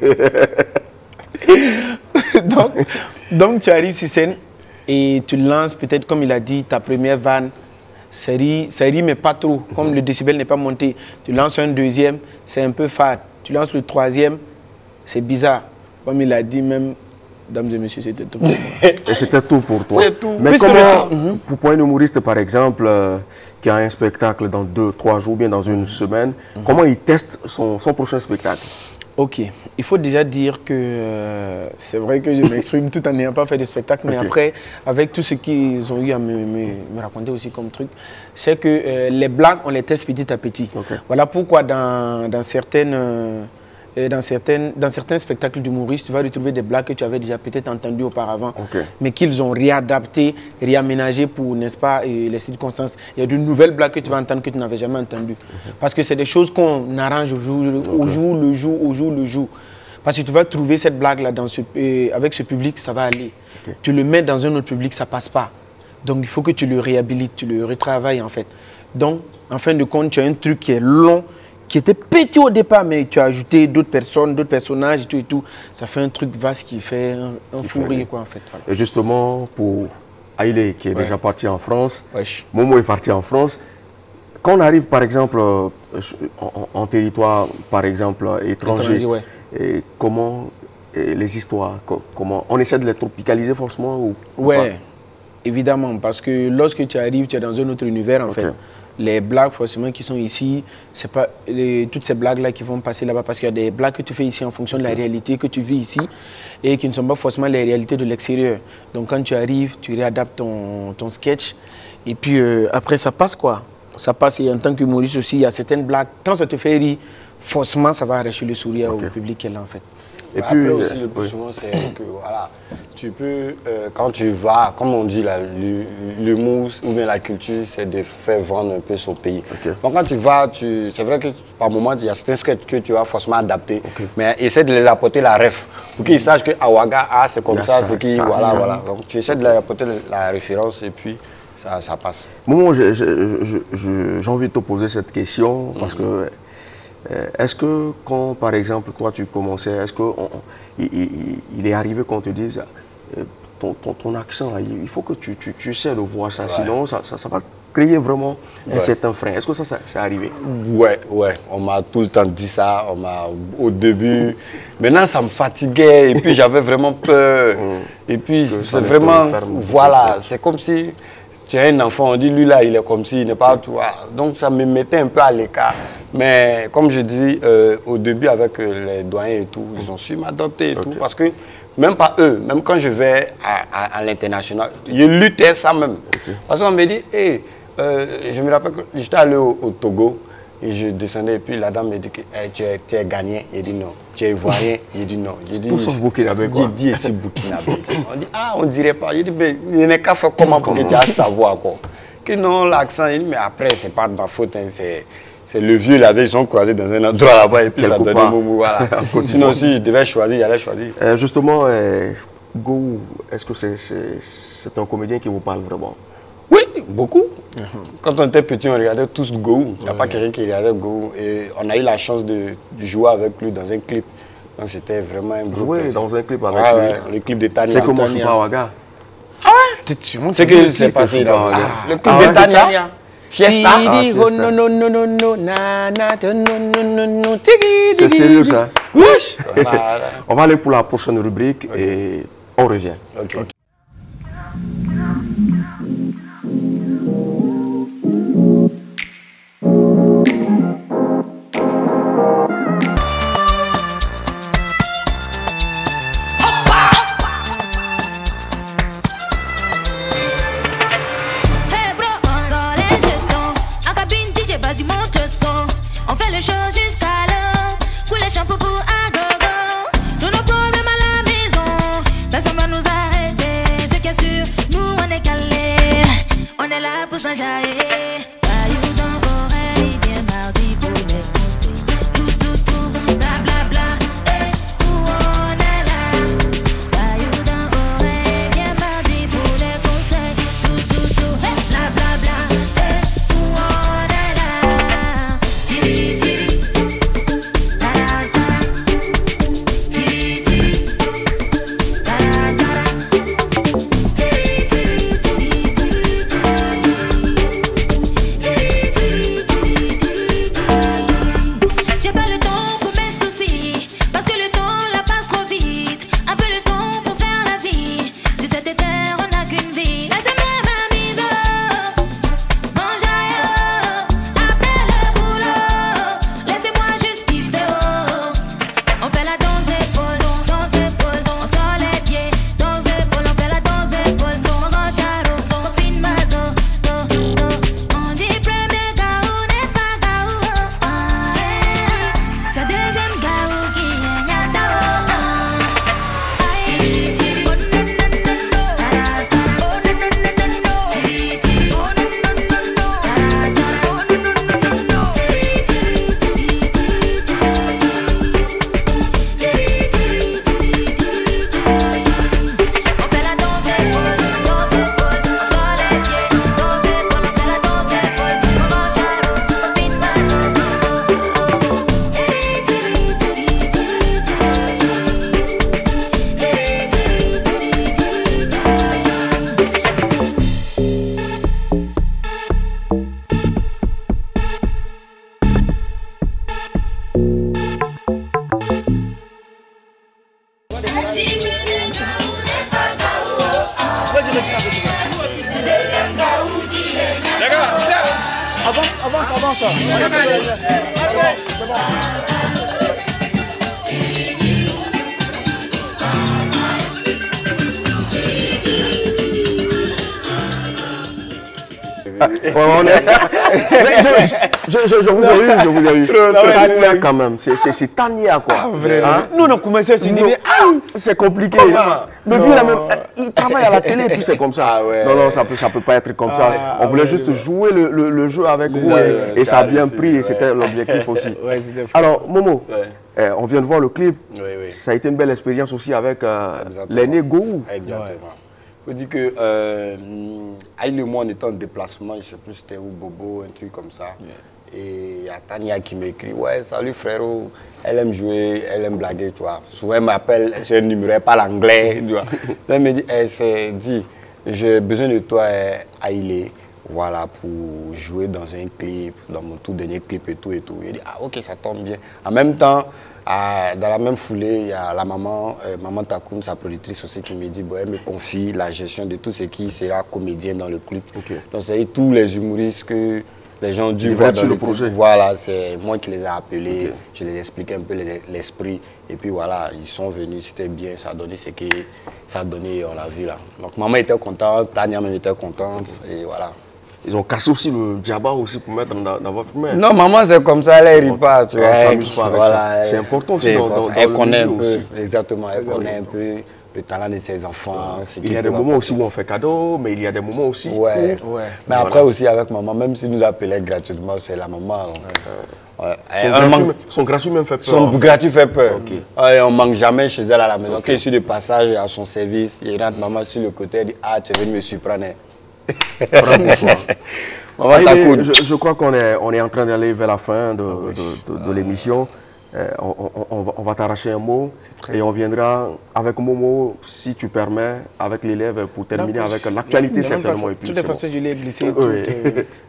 donc tu arrives sur scène et tu lances peut-être, comme il a dit, ta première vanne. Ça rit mais pas trop. Comme le décibel n'est pas monté. Tu lances un deuxième, c'est un peu fade. Tu lances le troisième, c'est bizarre. Comme il a dit même, mesdames et messieurs, c'était tout pour moi. Et c'était tout pour toi. C'est tout. Mais comment, pour un humoriste par exemple, qui a un spectacle dans 2-3 jours, bien dans une semaine, comment il teste son prochain spectacle? Ok, il faut déjà dire que c'est vrai que je m'exprime tout en n'ayant pas fait de spectacle, mais après, avec tout ce qu'ils ont eu à me raconter aussi comme truc, c'est que les blagues, on les teste petit à petit. Voilà pourquoi dans certains spectacles d'humoristes, tu vas retrouver des blagues que tu avais déjà peut-être entendues auparavant, mais qu'ils ont réadaptées, réaménagées pour, n'est-ce pas, les circonstances. Il y a de nouvelles blagues que tu vas entendre que tu n'avais jamais entendues. Parce que c'est des choses qu'on arrange au jour le jour. Parce que tu vas trouver cette blague-là avec ce public, ça va aller. Tu le mets dans un autre public, ça ne passe pas. Donc il faut que tu le réhabilites, tu le retravailles en fait. Donc, en fin de compte, tu as un truc qui est long, qui était petit au départ, mais tu as ajouté d'autres personnes, d'autres personnages et tout. Ça fait un truc vaste qui fait un fou rire, quoi, en fait. Voilà. Et justement, pour Haïlé, qui est déjà parti en France, Momo est parti en France. Quand on arrive, par exemple, en territoire, par exemple, étranger, et comment les histoires, comment on essaie de les tropicaliser forcément ou pas? Évidemment, parce que lorsque tu arrives, tu es dans un autre univers, en fait. Les blagues, forcément, qui sont ici, c'est pas toutes ces blagues-là qui vont passer là-bas, parce qu'il y a des blagues que tu fais ici en fonction de la réalité que tu vis ici et qui ne sont pas forcément les réalités de l'extérieur. Donc, quand tu arrives, tu réadaptes ton sketch et puis après, ça passe, quoi. Ça passe, et en tant qu'humoriste aussi, il y a certaines blagues, quand ça te fait rire, forcément, ça va arracher le sourire au public qui est là, en fait. Et puis, après aussi, le plus souvent, c'est que voilà, tu peux, quand tu vas, comme on dit, l'humour ou bien la culture, c'est de faire vendre un peu son pays. Donc quand tu vas, c'est vrai que par moment, il y a certains sketchs que tu vas forcément adapter, mais essaie de les apporter la ref, pour qu'ils sachent que Awaga, c'est comme ça, voilà. Donc tu essaies de leur apporter la référence et puis ça passe. Momo, j'ai envie de te poser cette question, parce que est-ce que quand, par exemple, toi tu commençais, est-ce qu'il est arrivé qu'on te dise ton accent, là, il faut que tu essaies de voir ça, sinon ça va créer vraiment un certain frein. Est-ce que ça c'est arrivé? Ouais, on m'a tout le temps dit ça, au début. Maintenant ça me fatiguait et puis j'avais vraiment peur. Et puis c'est vraiment, voilà, c'est comme si tu as un enfant, on dit lui là, il est comme si, il n'est pas toi. Donc ça me mettait un peu à l'écart. Mais comme je dis, au début avec les doyens et tout, ils ont su m'adopter et tout. Parce que même pas eux, même quand je vais à l'international, je luttais ça même. Parce qu'on me dit, hey, je me rappelle que j'étais allé au Togo et je descendais et puis la dame me dit que hey, tu es ghanéen. Il dit non. Tu es ivoirien. Il dit non. Tout sauf burkinabé quoi. Il dit ici burkinabé. On dit ah on dirait pas. Il dit mais il n'est qu'à faire comment pour que tu aies à savoir quoi. Que non l'accent. Il dit mais après c'est pas de ma faute. Hein, c'est le vieux là, ils sont croisés dans un endroit là-bas et puis ça donne un moment. Voilà. Sinon si je devais choisir, j'allais choisir. Justement, Gou, est-ce que c'est un comédien qui vous parle vraiment? Oui, beaucoup. Quand on était petit, on regardait tous Gou. Il n'y a pas quelqu'un qui regardait Gou. Et on a eu la chance de jouer avec lui dans un clip. Donc c'était vraiment un groupe. Jouer dans un clip avec lui? Le clip de Tania. C'est comment je parle Awaga? Ah ouais? C'est que c'est passé dans le clip de Tania. Fiesta. C'est sérieux ça? Oui. On va aller pour la prochaine rubrique et on revient. Ok. Je vous ai eu. Tania quand même, c'est Tania quoi. Hein? Nous on a commencé à se dire, c'est compliqué. Mais vu la même, il travaille à la télé et puis c'est comme ça. Non, ça peut pas être comme ça. On voulait juste jouer le jeu avec vous et ça a bien pris et c'était l'objectif aussi. Alors Momo, on vient de voir le clip. Ça a été une belle expérience aussi avec l'aîné Gou. Exactement. Je dis que Aïe et moi, on était en déplacement, je ne sais plus si c'était où, Bobo, un truc comme ça. Et il y a Tania qui m'écrit, ouais, salut frérot, elle aime jouer, elle aime blaguer, tu vois. Souvent, elle m'appelle, c'est un numéro, elle parle anglais, tu vois. Elle me dit, elle s'est dit, j'ai besoin de toi, Aïe, voilà, pour jouer dans un clip, dans mon tout dernier clip et tout et tout. Il dit, ah ok, ça tombe bien. En même temps, dans la même foulée, il y a la maman, Maman Takoun, sa productrice aussi, qui me dit, bon, elle me confie la gestion de tout ce qui sera comédien dans le clip. Donc, c'est tous les humoristes que les gens ont dû voir dans le projet. Voilà, c'est moi qui les ai appelés, je les ai expliqué un peu l'esprit. Et puis voilà, ils sont venus, c'était bien, ça a donné ce que ça a donné, on l'a vu là. Donc, maman était contente, Tania même était contente, et voilà. Ils ont cassé aussi le djaba aussi pour mettre dans votre main. Non, maman, c'est comme ça, elle ne rit pas. Tu vois, elle ne s'amuse pas avec ça. C'est important aussi dans elle connaît un peu, aussi. Exactement, elle connaît un peu le talent de ses enfants. Il y a des moments aussi où on fait cadeau, mais il y a des moments aussi où... Mais après aussi avec maman, même si nous appelait gratuitement, c'est la maman. Son gratuit même fait peur. Son gratuit fait peur. On ne manque jamais chez elle à la maison. Quand je suis de passage à son service, il rentre maman sur le côté, elle dit, ah, tu es venu me surprendre. Je crois qu'on est en train d'aller vers la fin de l'émission. On va t'arracher un mot et on viendra avec Momo, si tu permets, avec l'élève pour terminer avec l'actualité certainement. De toute façon, je l'ai glissé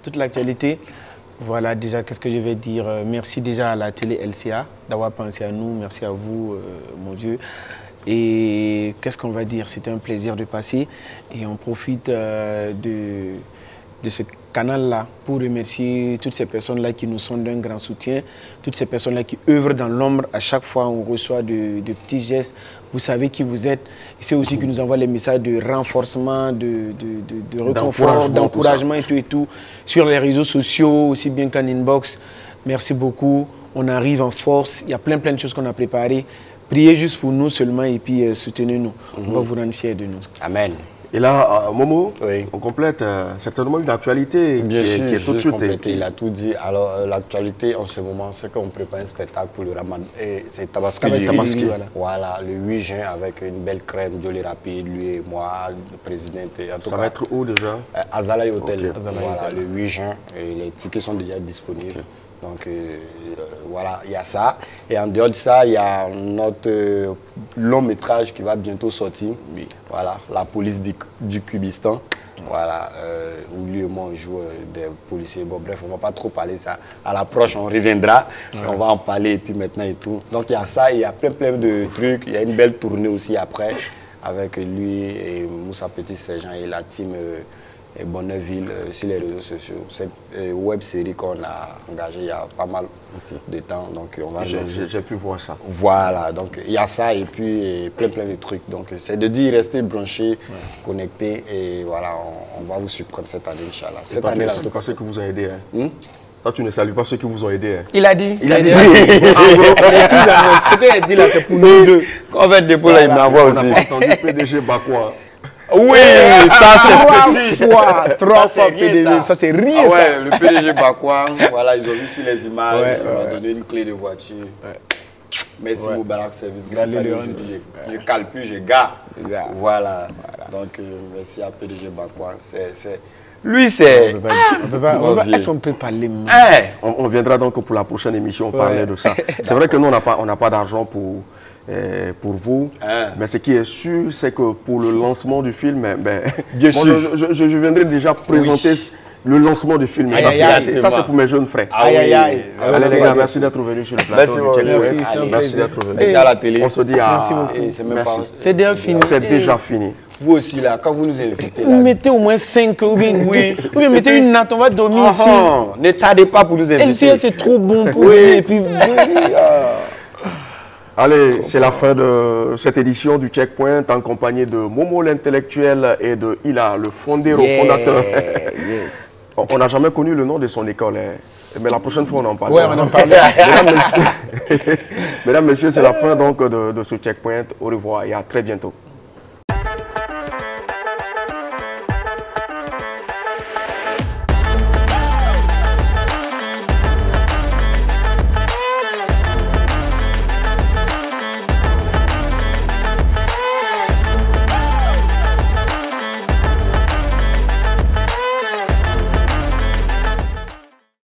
toute l'actualité. Voilà, déjà, qu'est-ce que je vais dire? Merci déjà à la télé LCA d'avoir pensé à nous. Merci à vous, mon Dieu. Et qu'est-ce qu'on va dire? C'était un plaisir de passer et on profite de ce canal-là pour remercier toutes ces personnes-là qui nous sont d'un grand soutien, toutes ces personnes-là qui œuvrent dans l'ombre. À chaque fois, on reçoit de petits gestes. Vous savez qui vous êtes. C'est aussi qui nous envoie les messages de renforcement, de réconfort, d'encouragement et tout. Sur les réseaux sociaux, aussi bien qu'en inbox. Merci beaucoup. On arrive en force. Il y a plein de choses qu'on a préparées. Priez juste pour nous seulement et puis soutenez-nous. On va vous rendre fiers de nous. Amen. Et là, Momo, on complète certainement une actualité qui est tout de suite. Il a tout dit. Alors, l'actualité en ce moment, c'est qu'on prépare un spectacle pour le Ramadan. C'est Tabaski. Voilà, le 8 juin avec une belle crème, Jolly Rapide, lui et moi, le président. Ça va être où déjà? Azalai Hotel. Voilà, le 8 juin. Et les tickets sont déjà disponibles. Donc voilà, il y a ça. Et en dehors de ça, il y a notre long métrage qui va bientôt sortir. Voilà, La police du Cubistan. Voilà, où lui et moi on joue des policiers. Bon bref, on ne va pas trop parler de ça. À l'approche, on reviendra. On va en parler et puis maintenant et tout. Donc il y a ça, il y a plein de trucs. Il y a une belle tournée aussi après avec lui et Moussa Petit-Sergent et la team et Bonneville sur les réseaux sociaux. Cette web série qu'on a engagée il y a pas mal de temps. Donc on va j'ai pu voir ça. Voilà, donc il y a ça et puis plein de trucs. Donc c'est de dire rester branché, connecté et voilà, on va vous surprendre cette année, Inch'Allah. Cette année là, en tout cas, ceux qui vous ont aidé. Toi, tu ne salues pas ceux qui vous ont aidé. Il a dit. Il a dit. Ce qu'il a dit là, c'est pour nous deux. Quand on fait des là, il m'envoie aussi. On n'a pas entendu PDG Bakwa. Oui, ça c'est petit. Trois fois PDG, ça c'est rien ça. Ouais, le PDG Bakwa, voilà, ils ont vu sur les images, ils m'ont donné une clé de voiture. Merci Moubarak Service, grâce à lui, je cale plus, je gare. Voilà, donc merci à PDG Bakwa. Lui, c'est... Est-ce qu'on peut parler? On viendra donc pour la prochaine émission, on parler de ça. C'est vrai que nous, on n'a pas d'argent pour vous, mais ce qui est sûr, c'est que pour le lancement du film, je viendrai déjà présenter le lancement du film. Ça, c'est pour mes jeunes frères. Allez les gars, merci d'être venus sur le plateau. Merci d'être venus. Merci à la télé. On se dit à... C'est déjà fini. C'est déjà fini. Vous aussi, là, quand vous nous invitez là. Mettez au moins 5 ou bien, oui. Ou bien mettez une natte, on va dormir ici. Ne tardez pas pour nous inviter. LCA, c'est trop bon pour vous. Et puis, Allez, c'est la fin de cette édition du Checkpoint en compagnie de Momo l'intellectuel et de Ila, le fondateur. Yes. On n'a jamais connu le nom de son école, hein. Mais la prochaine fois, on en parle. Ouais, on en parle. Mesdames, messieurs, c'est la fin donc de ce Checkpoint. Au revoir et à très bientôt.